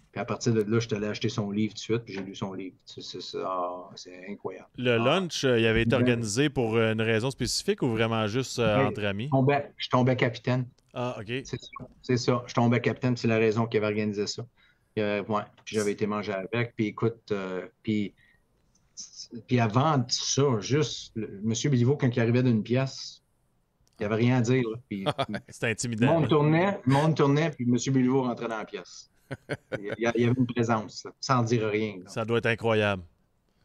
Puis à partir de là, je suis allé acheter son livre tout de suite, puis j'ai lu son livre. C'est incroyable. Le lunch, il avait été organisé pour une raison spécifique ou vraiment juste entre amis? Je tombais capitaine. Ah, OK. C'est ça. Je tombais capitaine, c'est la raison qu'il avait organisé ça. Puis j'avais été manger avec. Puis écoute, puis avant ça, juste, M. Béliveau, quand il arrivait d'une pièce, il n'y avait rien à dire. C'était intimidant. Le monde tournait, puis M. Béliveau rentrait dans la pièce. Il y avait une présence, là, sans dire rien. Là. Ça doit être incroyable.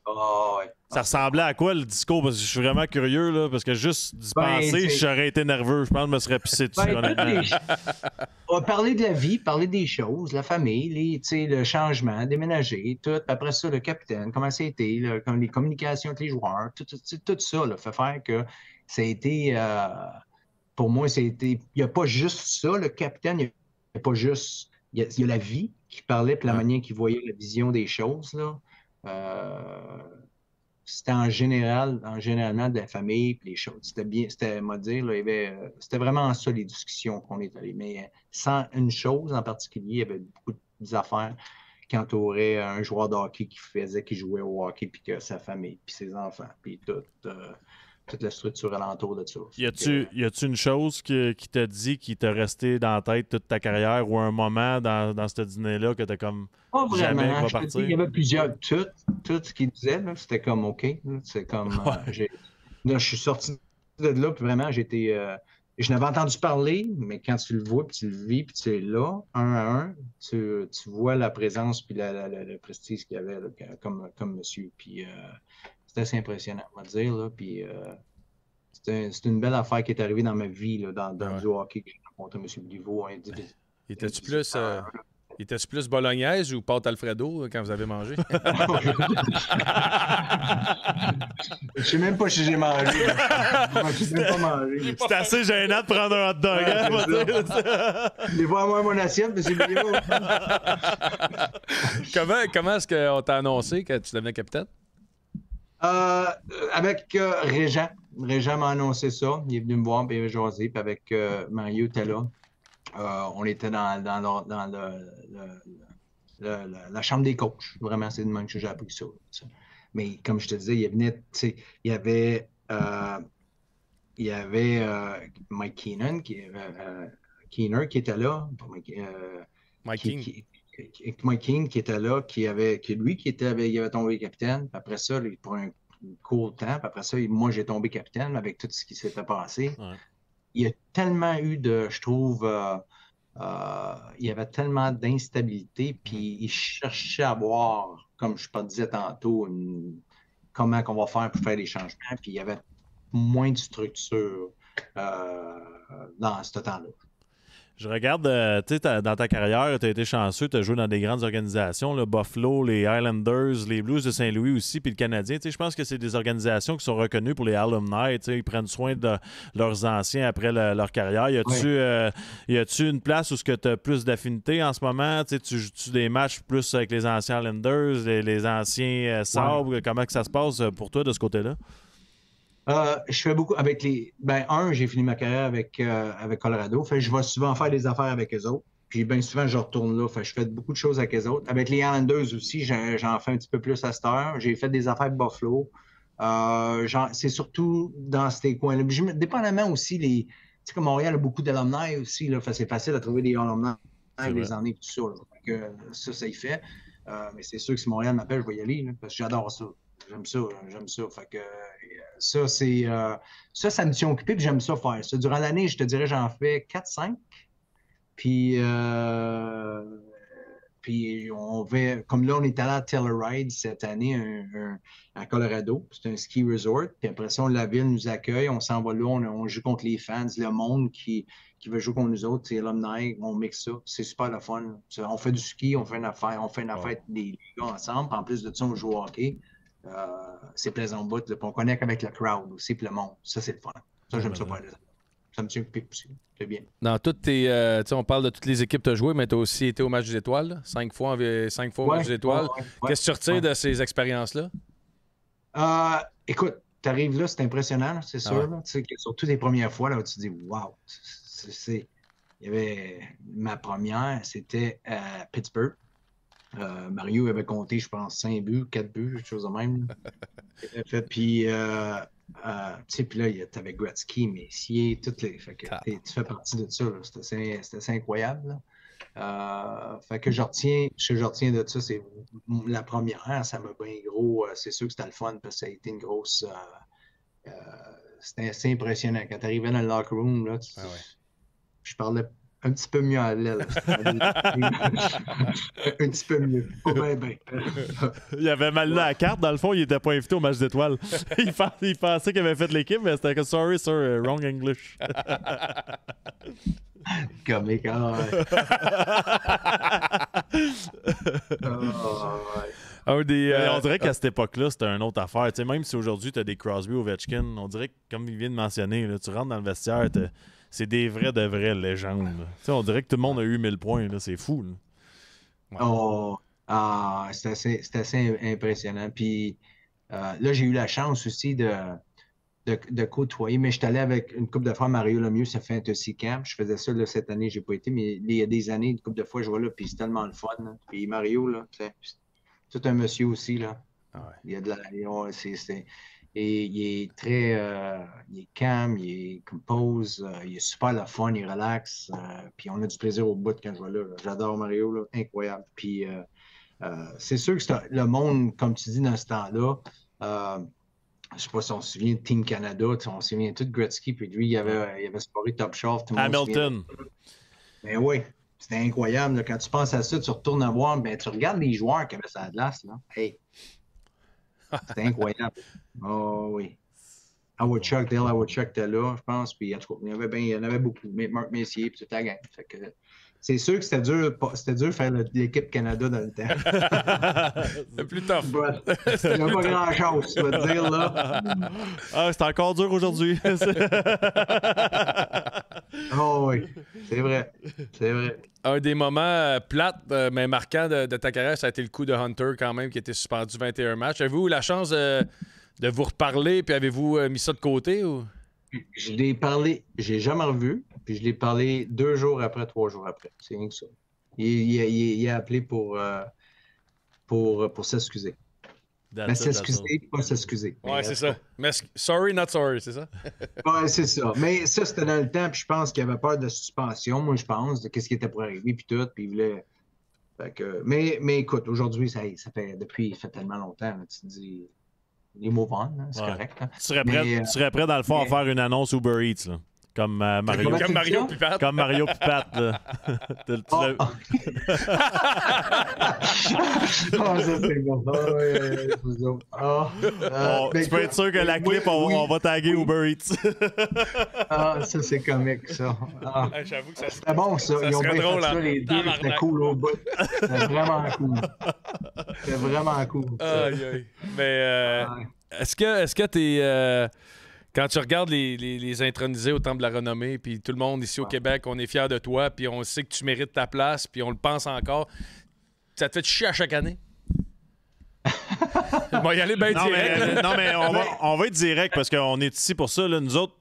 Ah, ouais. Ça ressemblait à quoi le discours? Parce que je suis vraiment curieux, là, parce que juste d'y penser, j'aurais été nerveux. Je pense que je me serais pissé dessus, honnêtement. On va parler de la vie, parler des choses, la famille, le changement, déménager, tout. Puis après ça, le capitaine, comment ça a été, comme les communications avec les joueurs, tout ça là, fait faire que ça a été, pour moi, il n'y a pas juste ça, le capitaine, il n'y a pas juste, il y a la vie qui parlait, puis la manière qu'il voyait la vision des choses, là. C'était généralement de la famille puis les choses. C'était bien, moi dire, là, c'était vraiment ça les discussions qu'on est allé. Mais sans une chose en particulier, il y avait beaucoup d'affaires qui entouraient un joueur de hockey qui jouait au hockey, puis que sa famille, puis ses enfants, puis toute la structure alentour de ça. Y a-tu une chose qui t'a dit, qui t'a resté dans la tête toute ta carrière, ou un moment dans ce dîner-là que t'as comme pas jamais vraiment. va partir? Il y avait plusieurs. Tout ce qu'il disait, là, c'était comme OK. C'est comme. Là, je suis sorti de là, puis vraiment, j'étais. Je n'avais entendu parler, mais quand tu le vois, puis tu le vis, puis tu es là, un à un, tu vois la présence, puis le prestige qu'il y avait là, comme monsieur. Puis c'était assez impressionnant, on va dire. Là, puis c'est une belle affaire qui est arrivée dans ma vie, là, dans du hockey, que j'ai rencontré M. Bliveau. Était-tu plus bolognaise ou pâte Alfredo quand vous avez mangé? Je sais même pas si j'ai mangé. Je sais même pas mangé. C'est assez gênant de prendre un hot dog. Les voir moi mon assiette, mais c'est bien. Comment est-ce qu'on t'a annoncé que tu devenais capitaine? Avec Régent. Régent m'a annoncé ça. Il est venu me voir, puis il avait jasé. Puis avec Mario était là. On était dans la chambre des coachs. Vraiment, c'est de même que j'ai appris ça. Mais comme je te disais, il y avait Mike Keenan, Keener qui était là. Mike King. Mike King qui était là, il avait tombé capitaine. Puis après ça, pour un court temps, puis après ça, moi, j'ai tombé capitaine avec tout ce qui s'était passé. Ouais. Il y a tellement eu je trouve, il y avait tellement d'instabilité, puis il cherchait à voir, comme je te disais tantôt, comment on va faire pour faire des changements, puis il y avait moins de structure dans ce temps-là. Je regarde, tu sais, dans ta carrière, tu as été chanceux, tu as joué dans des grandes organisations, le Buffalo, les Islanders, les Blues de Saint-Louis aussi, puis le Canadien. Tu sais, je pense que c'est des organisations qui sont reconnues pour les alumni. Tu sais, ils prennent soin de leurs anciens après leur carrière. Y a-tu une place où tu as plus d'affinité en ce moment? Tu sais, tu joues des matchs plus avec les anciens Islanders, les anciens Sabres? Ouais. Comment que ça se passe pour toi de ce côté-là? Je fais beaucoup avec j'ai fini ma carrière avec Colorado. Fait, je vais souvent faire des affaires avec eux autres. Puis bien souvent, je retourne là. Fait, je fais beaucoup de choses avec eux autres. Avec les Islanders aussi, j'en fais un petit peu plus à cette heure. J'ai fait des affaires avec Buffalo. C'est surtout dans ces coins-là. Dépendamment aussi, tu sais, comme Montréal a beaucoup d'alumni aussi. Là, fait, c'est facile à trouver des alumni les années, tout ça. Là. Fait que, ça y fait. Mais c'est sûr que si Montréal m'appelle, je vais y aller. Là, parce que j'adore ça. J'aime ça. Fait que ça, ça me tient occupé, puis j'aime ça faire ça. Durant l'année, je te dirais, j'en fais 4-5. Puis on va, comme là, on est allé à Telluride cette année à Colorado. C'est un ski resort. Puis après ça, la ville nous accueille. On s'en va là, on joue contre les fans, le monde qui veut jouer contre nous autres, c'est alumni, on mixe ça. C'est super le fun. On fait du ski, on fait une affaire, des gars ensemble. Puis en plus de ça, on joue au hockey. C'est plaisant au bout. On connecte avec le crowd aussi, puis le monde. Ça, c'est le fun. Ça, j'aime ça faire. Ça me tient occupé aussi. C'est bien. Dans toutes on parle de toutes les équipes que tu as jouées, mais tu as aussi été au match des étoiles, là, 5 fois au match des étoiles. Qu'est-ce que tu retires de ces expériences-là? Écoute, tu arrives là, c'est impressionnant, c'est sûr. Là, surtout les premières fois, là, tu te dis wow. Il y avait ma première, c'était à Pittsburgh. Mario avait compté, je pense, 5 buts, 4 buts, quelque chose de même. Puis, puis là, tu avais Gretzky, Messier, toutes les. Fait que tu fais partie de ça. C'était assez incroyable. Fait que ce que je retiens de ça, c'est la première, ça m'a bien gros. C'est sûr que c'était le fun, parce que ça a été une grosse. C'était assez impressionnant. Quand tu arrivais dans le locker room, là, je parlais Un petit peu mieux à l'aile. Un petit peu mieux. Pas bien, bien. Il avait mal lu la carte. Dans le fond, il n'était pas invité au match d'étoiles. Il pensait qu'il avait fait l'équipe, mais c'était que sorry, sir, wrong English. Comique, ah ouais. Oh, ouais. On dirait qu'à cette époque-là, c'était une autre affaire. Tu sais, même si aujourd'hui, tu as des Crosby, Ovechkin, on dirait que, comme il vient de mentionner, là, tu rentres dans le vestiaire, c'est des vraies légendes. Tu sais, on dirait que tout le monde a eu 1000 points. C'est fou. Ouais. Oh, c'est assez impressionnant. Puis là, j'ai eu la chance aussi de côtoyer, mais je suis allé avec une couple de fois Mario Lemieux, ça fait Fantasy Camp. Je faisais ça là, cette année, j'ai pas été, mais il y a des années, une couple de fois, je vois là, puis c'est tellement le fun. Là. Puis Mario, là, c'est tout un monsieur aussi, là. Ah ouais. Il y a de la. Et il est très. Il est calme, il est compose, il est super le fun, il relaxe. Puis on a du plaisir au bout quand je vois là. J'adore Mario, là, incroyable. Puis c'est sûr que le monde, comme tu dis, dans ce temps-là, je ne sais pas si on se souvient de Team Canada, on se souvient tout de Gretzky, puis lui, il avait scoré Top Shelf. Hamilton. Ben oui, c'était incroyable. Là. Quand tu penses à ça, tu retournes à voir, ben, tu regardes les joueurs qui avaient sa glace. Là. Hey, c'était incroyable. Oh oui. Howard Chuck, Dale Howard Chuck était là, je pense. Puis en tout cas, il y en avait beaucoup. Marc Messier, puis toute la gang. Fait que, c'est sûr que c'était dur de faire l'équipe Canada dans le temps. C'est plus tough. Il n'y a pas grand-chose, je vais te dire, là. Ah, c'est encore dur aujourd'hui. Oh oui, c'est vrai. C'est vrai. Un des moments plates, mais marquants de ta carrière, ça a été le coup de Hunter quand même, qui était suspendu 21 matchs. Avez-vous eu la chance de vous reparler, puis avez-vous mis ça de côté? Ou? Je l'ai parlé, j'ai jamais revu, puis je l'ai parlé 2 jours après, 3 jours après. C'est rien que ça. Il a appelé pour s'excuser. Mais s'excuser, pas s'excuser. Ouais, c'est ça. Mais sorry, not sorry, c'est ça? Ouais, c'est ça. Mais ça, c'était dans le temps, puis je pense qu'il avait peur de suspension, moi, je pense, de qu'est-ce qui était pour arriver, puis tout, puis il voulait... Fait que... mais écoute, aujourd'hui, ça fait tellement longtemps, là, tu te dis... Les move on, c'est correct. Hein. Tu serais prêt, dans le fond, à faire une annonce Uber Eats, là. Comme Mario. Comme Mario Pipat. Comme Mario Pipat, là. Ça, c'est bon. Tu peux être sûr que la clip, on va taguer Uber Eats. Ça, c'est comique, ça. J'avoue que ça c'était bon, ça. Ils ont bien drôle, fait ça, les deux. C'était cool au bout. C'était vraiment cool. C'était vraiment cool. Mais est-ce que t'es... quand tu regardes les intronisés au Temple de la Renommée, puis tout le monde ici au Québec, on est fiers de toi, puis on sait que tu mérites ta place, puis on le pense encore, ça te fait chier à chaque année? On va y aller bien direct. Non, mais on va être direct parce qu'on est ici pour ça. Là. Nous autres,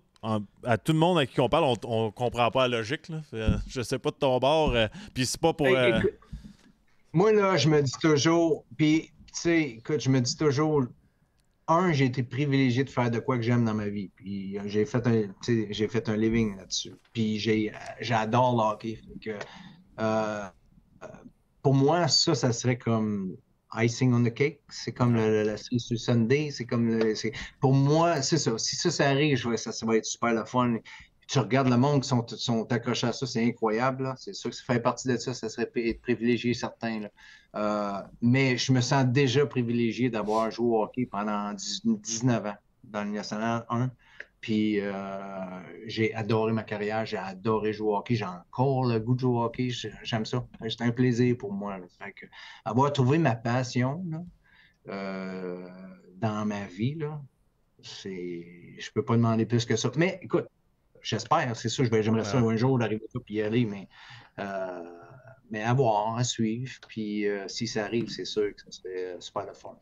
à tout le monde à qui on parle, on comprend pas la logique. Là. Je sais pas de ton bord. Puis c'est pas pour... Moi, là, je me dis toujours... Puis, tu sais, écoute, je me dis toujours... J'ai été privilégié de faire de quoi que j'aime dans ma vie. Puis j'ai fait un living là-dessus. Puis j'adore le hockey. Fait que, pour moi, ça serait comme icing on the cake. C'est comme la cerise sur Sunday. C'est comme pour moi, c'est ça. Si ça arrive, ça va être super le fun. Tu regardes le monde qui sont accrochés à ça, c'est incroyable. Là. C'est sûr que ça fait partie de ça, ça serait être privilégié certain. Là. Mais je me sens déjà privilégié d'avoir joué au hockey pendant 19 ans dans le National 1. Puis j'ai adoré ma carrière, j'ai adoré jouer au hockey, j'ai encore le goût de jouer au hockey, j'aime ça. C'est un plaisir pour moi. Là. Fait que, avoir trouvé ma passion là, dans ma vie, là, je peux pas demander plus que ça. Mais écoute, j'espère, c'est sûr, j'aimerais ça un jour d'arriver là et y aller, mais à voir, à suivre. Puis si ça arrive, c'est sûr que ça serait super le fun.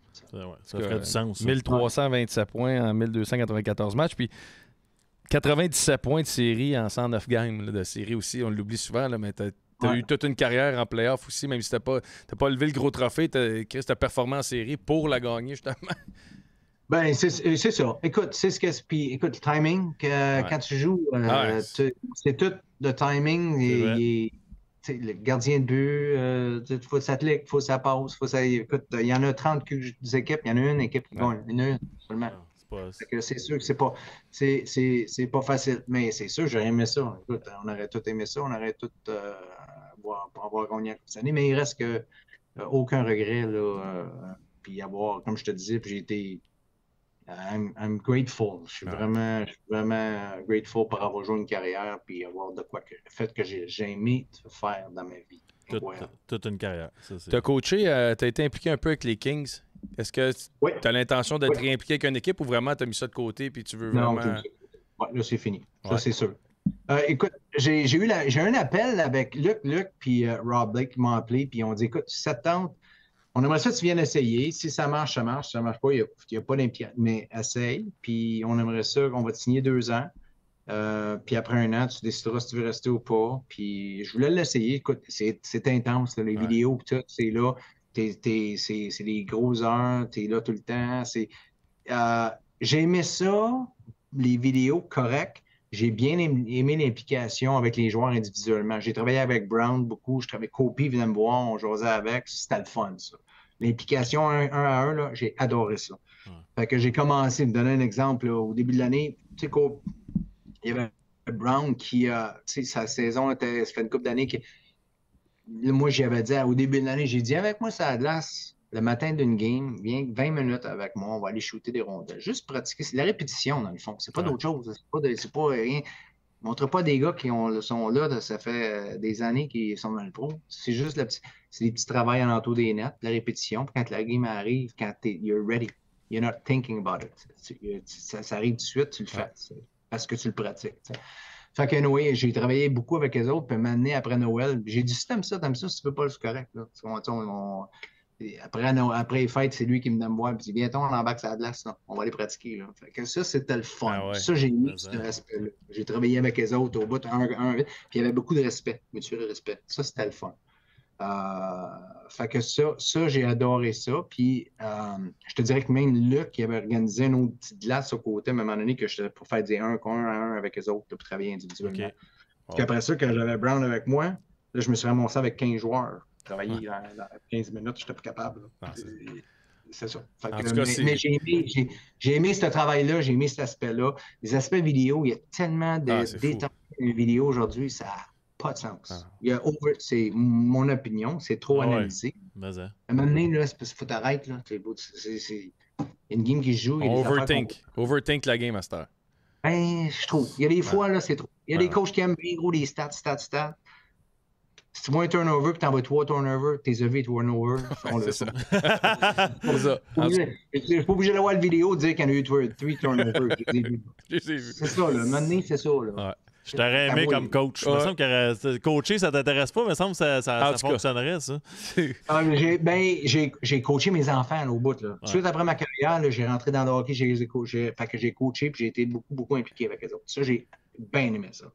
Ça ferait du sens. 1327 points en 1294 matchs. Puis 97 points de série en 109 games là, de série aussi. On l'oublie souvent, là, mais tu as eu toute une carrière en playoff aussi, même si tu n'as pas levé le gros trophée. Tu as performé en série pour la gagner, justement. Ben, c'est ça. Écoute, c'est ce que puis, écoute, le timing, quand tu joues, c'est tout le timing. Le gardien de but, il faut que ça clique, il faut que ça passe. Écoute, il y en a 30 équipes, il y en a une équipe qui gagne. Il y en a une seulement. Fait que c'est sûr que c'est pas facile. Mais c'est sûr, j'aurais aimé ça. Écoute, on aurait tout aimé ça. On aurait tout avoir gagné cette année. Mais il reste que aucun regret. Là, puis avoir, comme je te disais, puis j'ai été. I'm grateful. Je suis vraiment grateful pour avoir joué une carrière puis avoir de quoi fait que j'ai aimé faire dans ma vie. Toute une carrière. Tu as coaché, tu as été impliqué un peu avec les Kings. Est-ce que tu as l'intention d'être réimpliqué avec une équipe ou vraiment tu as mis ça de côté puis tu veux vraiment. Non, là, c'est fini. Ça, c'est sûr. Écoute, j'ai eu un appel avec Luc puis Rob Blake qui m'ont appelé puis on dit écoute, ça te tente. On aimerait ça que tu viennes essayer. Si ça marche, ça marche. Si ça ne marche pas, il n'y a pas d'implication. Mais essaye. Puis on aimerait ça qu'on va te signer 2 ans. Puis après 1 an, tu décideras si tu veux rester ou pas. Puis je voulais l'essayer. Écoute, c'est intense. Là, les vidéos, tout, c'est là. C'est des grosses heures. Tu es là tout le temps. J'ai aimé ça, les vidéos correctes. J'ai bien aimé l'implication avec les joueurs individuellement. J'ai travaillé avec Brown beaucoup. Kopi venait me voir, on jasait avec. C'était le fun, ça. L'implication 1 à 1, là, j'ai adoré ça. Fait que j'ai commencé, me donner un exemple, là, au début de l'année, tu sais, il y avait Brown qui, tu sais, sa saison, ça fait une couple d'années que moi, j'avais dit, au début de l'année, j'ai dit, avec moi, ça a de glace. Le matin d'une game, viens 20 minutes avec moi, on va aller shooter des rondelles. Juste pratiquer. C'est la répétition, dans le fond. C'est pas d'autre chose. C'est pas rien. Montre pas des gars qui sont là, ça fait des années qu'ils sont dans le pro. C'est juste c'est des petits travails en entour des nets, la répétition. Puis quand la game arrive, quand you're ready, you're not thinking about it. Ça arrive tout de suite, tu le fais. Parce que tu le pratiques. T'sais. Fait que Noé, j'ai travaillé beaucoup avec les autres, puis m'amener après Noël. J'ai dit, si t'aimes ça, si tu veux pas, c'est correct. Là. Après les fêtes, c'est lui qui me donne voir. Puis il dit, viens-t'en, on embarque sur la glace. Là. On va aller pratiquer. Là. Fait que ça, c'était le fun. Ça, j'ai mis ce respect-là. J'ai travaillé avec les autres au bout puis il y avait beaucoup de respect, mutuel respect. Ça, c'était le fun. Fait que ça, j'ai adoré ça. Puis je te dirais que même Luc, qui avait organisé une autre petite glace au côté, à un moment donné, que j'étais pour faire des 1 à 1 avec les autres, pour travailler individuellement. Okay. Puis après ça, quand j'avais Brown avec moi, là, je me suis ramassé avec 15 joueurs. Travailler dans 15 minutes, je n'étais pas capable. C'est ça. Mais j'ai aimé ce travail-là, j'ai aimé cet aspect-là. Les aspects vidéo, il y a tellement de détails dans les vidéos aujourd'hui, ça n'a pas de sens. C'est mon opinion, c'est trop analysé. À un moment donné, il faut t'arrêter. C'est une game qui se joue. Overthink la game à cette heure. Ben, je trouve. Il y a des fois, là, c'est trop. Il y a des coachs qui aiment bien gros les stats. Si tu vois un turnover et tu envoies 3 turnovers, tes EV et turnovers. C'est ça. Je suis pas obligé de voir la vidéo de dire qu'il y en a eu 3 turnovers. C'est ça, là. Maintenant, c'est ça. Là. Je t'aurais aimé comme coach. Il me semble que coacher, ça t'intéresse pas, mais il me semble que ça fonctionnerait, ça. J'ai coaché mes enfants là, au bout. Là. Suite après ma carrière, j'ai rentré dans le hockey, j'ai coaché puis j'ai été beaucoup impliqué avec les autres. Ça, j'ai bien aimé ça.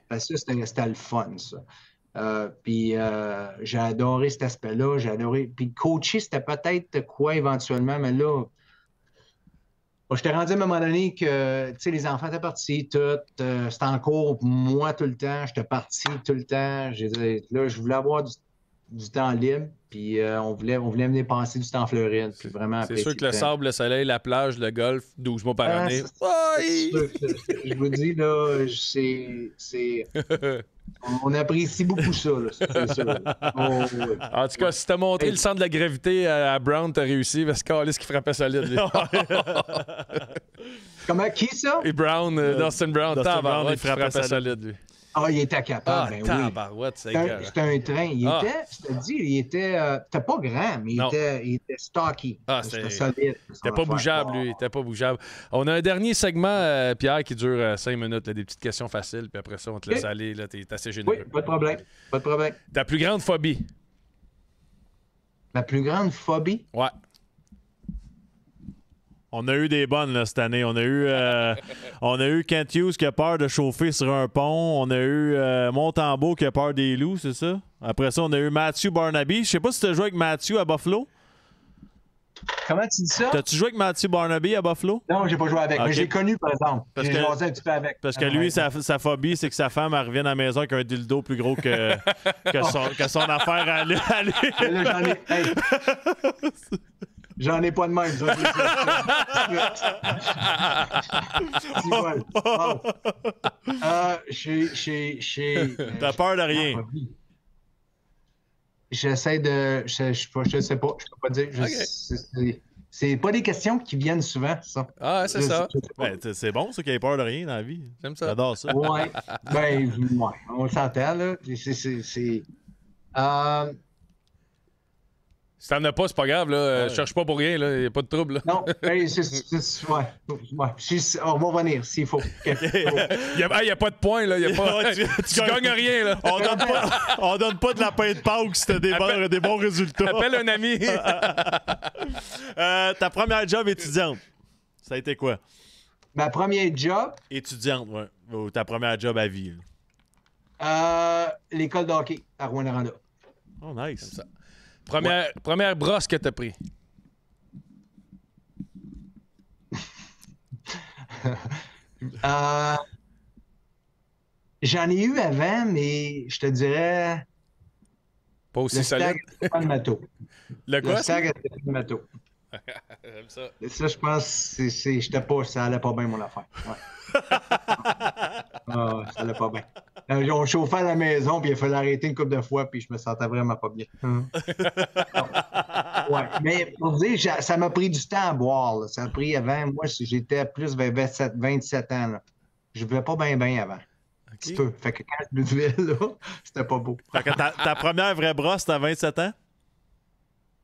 Parce que c'était le fun, ça. Puis j'ai adoré cet aspect-là, j'ai adoré. Puis coacher, c'était peut-être quoi éventuellement, mais là, je t'ai rendu à un moment donné que les enfants étaient partis, tout. C'était en cours, moi tout le temps, j'étais parti tout le temps. Là, je voulais avoir du temps libre, puis on voulait venir passer du temps en Floride. Puis vraiment c'est sûr que le sable, le soleil, la plage, le golf, 12 mois par année. Je vous dis, là, c'est on apprécie beaucoup ça, là, c'est ça. En tout cas, si t'as montré le centre de la gravité à Brown, t'as réussi, parce que Carlis qui frappait solide. Lui. Comment? Qui ça? Et Brown, Dustin Brown, il frappait solide, lui. Ah, il était capable. Ben tabarouette, c'était un train. Il était pas grand, mais il était stocky. C'était solide. Il était pas bougeable, lui. Il était pas bougeable. On a un dernier segment, Pierre, qui dure 5 minutes. Là, des petites questions faciles, puis après ça, on te laisse aller. Là, t'es assez généreux. Oui, pas de problème. Ta plus grande phobie? Ma plus grande phobie? Ouais. On a eu des bonnes là, cette année. On a eu Kent Hughes qui a peur de chauffer sur un pont. On a eu Montembeault qui a peur des loups, c'est ça? Après ça, on a eu Matthew Barnaby. Je sais pas si tu as joué avec Matthew à Buffalo. Comment tu dis ça? T'as-tu joué avec Matthew Barnaby à Buffalo? Non, j'ai pas joué avec. Okay. Mais j'ai connu, par exemple. J'ai joué un petit peu avec. Parce que lui, sa phobie, c'est que sa femme elle revienne à la maison avec un dildo plus gros que son affaire à lui. Là, j'en ai... J'en ai pas de même, ça. T'as peur de rien. J'essaie de... Je sais pas. Je peux pas dire. C'est pas des questions qui viennent souvent, ça. Ah, c'est ça. Ben, c'est bon, ça, qu'il ait peur de rien dans la vie. J'aime ça. J'adore ça. Ouais. Ben, ouais. On s'entend, là. Si t'en as pas, c'est pas grave, là. Je cherche pas pour rien, là. Y a pas de trouble, là. Non, ben, ouais. On va revenir s'il faut. Y a pas de point, là. Tu gagnes rien, là. On donne pas de la pain de Pâques si t'as des bons résultats. Appelle un ami. Ta première job étudiante, ça a été quoi? Ma première job? Étudiante, ouais. Ou ta première job à vie. L'école de hockey à Rouyn-Noranda. Oh, nice. Première brosse que t'as pris. J'en ai eu avant, mais je te dirais... Pas aussi le solide. Stag à Stéphane Matteau. Le quoi? Le Stag à Stéphane Matteau. J'aime ça. Ça, je pense, ça allait pas bien, mon affaire. Ouais. Ça allait pas bien. On chauffait à la maison, puis il fallait arrêter une couple de fois, puis je me sentais vraiment pas bien. Ouais. Mais pour dire, ça m'a pris du temps à boire. Là. Ça a pris avant, moi, j'étais plus vers 27 ans. Là. Je buvais pas bien avant. Un petit peu. Fait que quand je buvais, là, c'était pas beau. Fait que ta première vraie brosse, t'as 27 ans?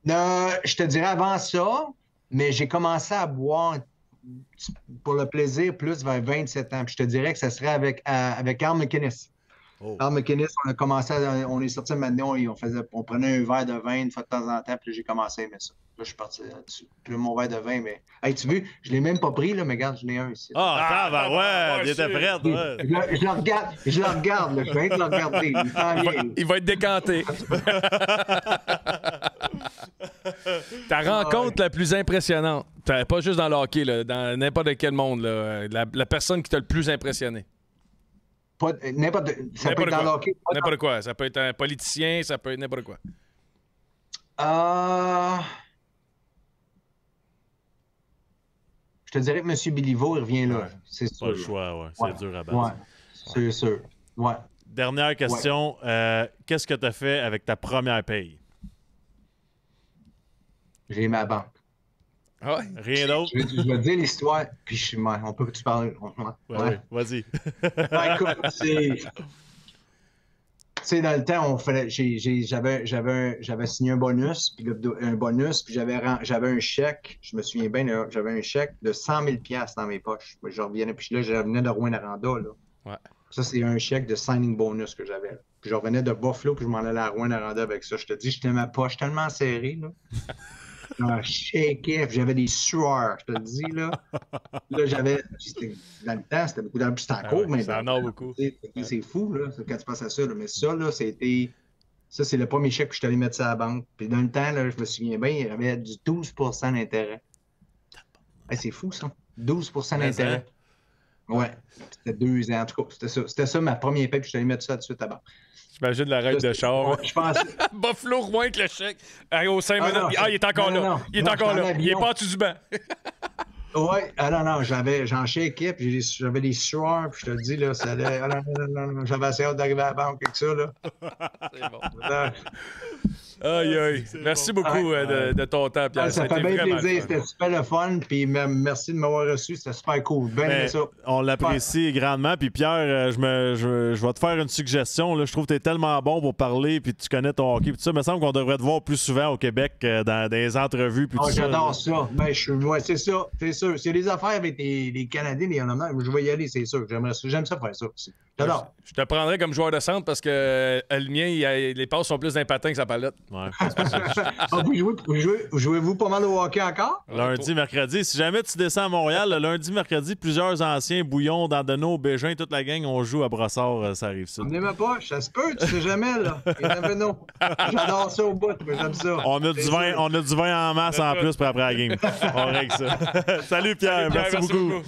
Je te dirais avant ça, mais j'ai commencé à boire pour le plaisir plus vers 27 ans. Puis je te dirais que ça serait avec Carl McInnes. Oh. Carl McInnes, on est sorti maintenant, on prenait un verre de vin une fois de temps en temps, puis j'ai commencé à aimer ça. Là, je suis parti là-dessus. Puis là, mon verre de vin, mais... Hey, tu vois, je l'ai même pas pris, là, mais regarde, j'en ai un ici. Ouais, il était prêt. Ouais. Je le regarde, là, je vais être le regarder. Il va être décanté. Ta rencontre la plus impressionnante, pas juste dans le hockey, là, dans n'importe quel monde, là, la personne qui t'a le plus impressionné. Ça peut être dans le hockey. N'importe quoi. Ça peut être un politicien, ça peut être n'importe quoi. Je te dirais que M. Béliveau, il revient là. Ouais. C'est Pas sûr. le choix, ouais. C'est dur à battre. Ouais, c'est sûr. Ouais. Dernière question. Qu'est-ce que tu as fait avec ta première paye? J'ai ma banque. Ah ouais? Rien d'autre? Je vais te dire l'histoire, puis on peut que tu parles. Ouais. Vas-y. Écoute, tu sais, dans le temps, j'avais signé un bonus, puis j'avais un chèque, je me souviens bien, j'avais un chèque de 100 000 $ dans mes poches. Je revenais, puis là, je revenais de Rouyn-Noranda, là. Ouais. Ça, c'est un chèque de signing bonus que j'avais. Puis je revenais de Buffalo, puis je m'en allais à Rouyn-Noranda avec ça. Je te dis, j'étais ma poche tellement serrée, là. J'avais des sueurs, je te le dis, là. Là, dans le temps, c'était beaucoup d'argent, puis c'était en cours, mais... Ça en a beaucoup. C'est fou, là, quand tu penses à ça, là. Mais ça, là, ça, c'est le premier chèque que je suis allé mettre ça à la banque. Puis dans le temps, là, je me souviens bien, il y avait du 12 % d'intérêt. Hey, c'est fou, ça. 12 % d'intérêt. Ouais. C'était 2 ans, en tout cas. C'était ça ma première paie, puis je suis allé mettre ça tout de suite à la banque. J'imagine la règle de char. Je pense. Buffalo, Rouen avec le chèque. Au 5 minutes. Non, il est encore là. Il est encore là. Il est pas en dessous du banc. Oui, non, j'en chèquais, puis j'avais des sueurs, puis je te le dis, là, ça allait. Non, j'avais assez hâte d'arriver à la banque avec ça, là. C'est bon. Aïe. Merci beaucoup de ton temps, Pierre. Ça fait bien plaisir. C'était super le fun. Puis merci de m'avoir reçu. C'était super cool. Ça. On l'apprécie grandement. Puis Pierre, je vais te faire une suggestion. Là. Je trouve que tu es tellement bon pour parler. Puis tu connais ton hockey. Puis ça, il me semble qu'on devrait te voir plus souvent au Québec dans des entrevues. Puis j'adore ça. Ben, c'est ça. C'est sûr. S'il y a des affaires avec les Canadiens, les Honors, je vais y aller, c'est sûr. J'aime ça faire ça aussi. J'adore. Je te prendrais comme joueur de centre parce que le mien, les passes sont plus d'un patin que sa palette. Ouais. Jouez-vous pas mal au hockey encore? Lundi, mercredi. Si jamais tu descends à Montréal, le lundi, mercredi, plusieurs anciens, Bouillon, Dandonneau, Bégin, toute la gang, on joue à Brossard, ça arrive ça. On n'aime pas, ça se peut, tu sais jamais, là. J'adore ça au bout, mais j'aime ça. On a du vin en masse en plus pour après la game. On règle ça. Salut Pierre, merci beaucoup.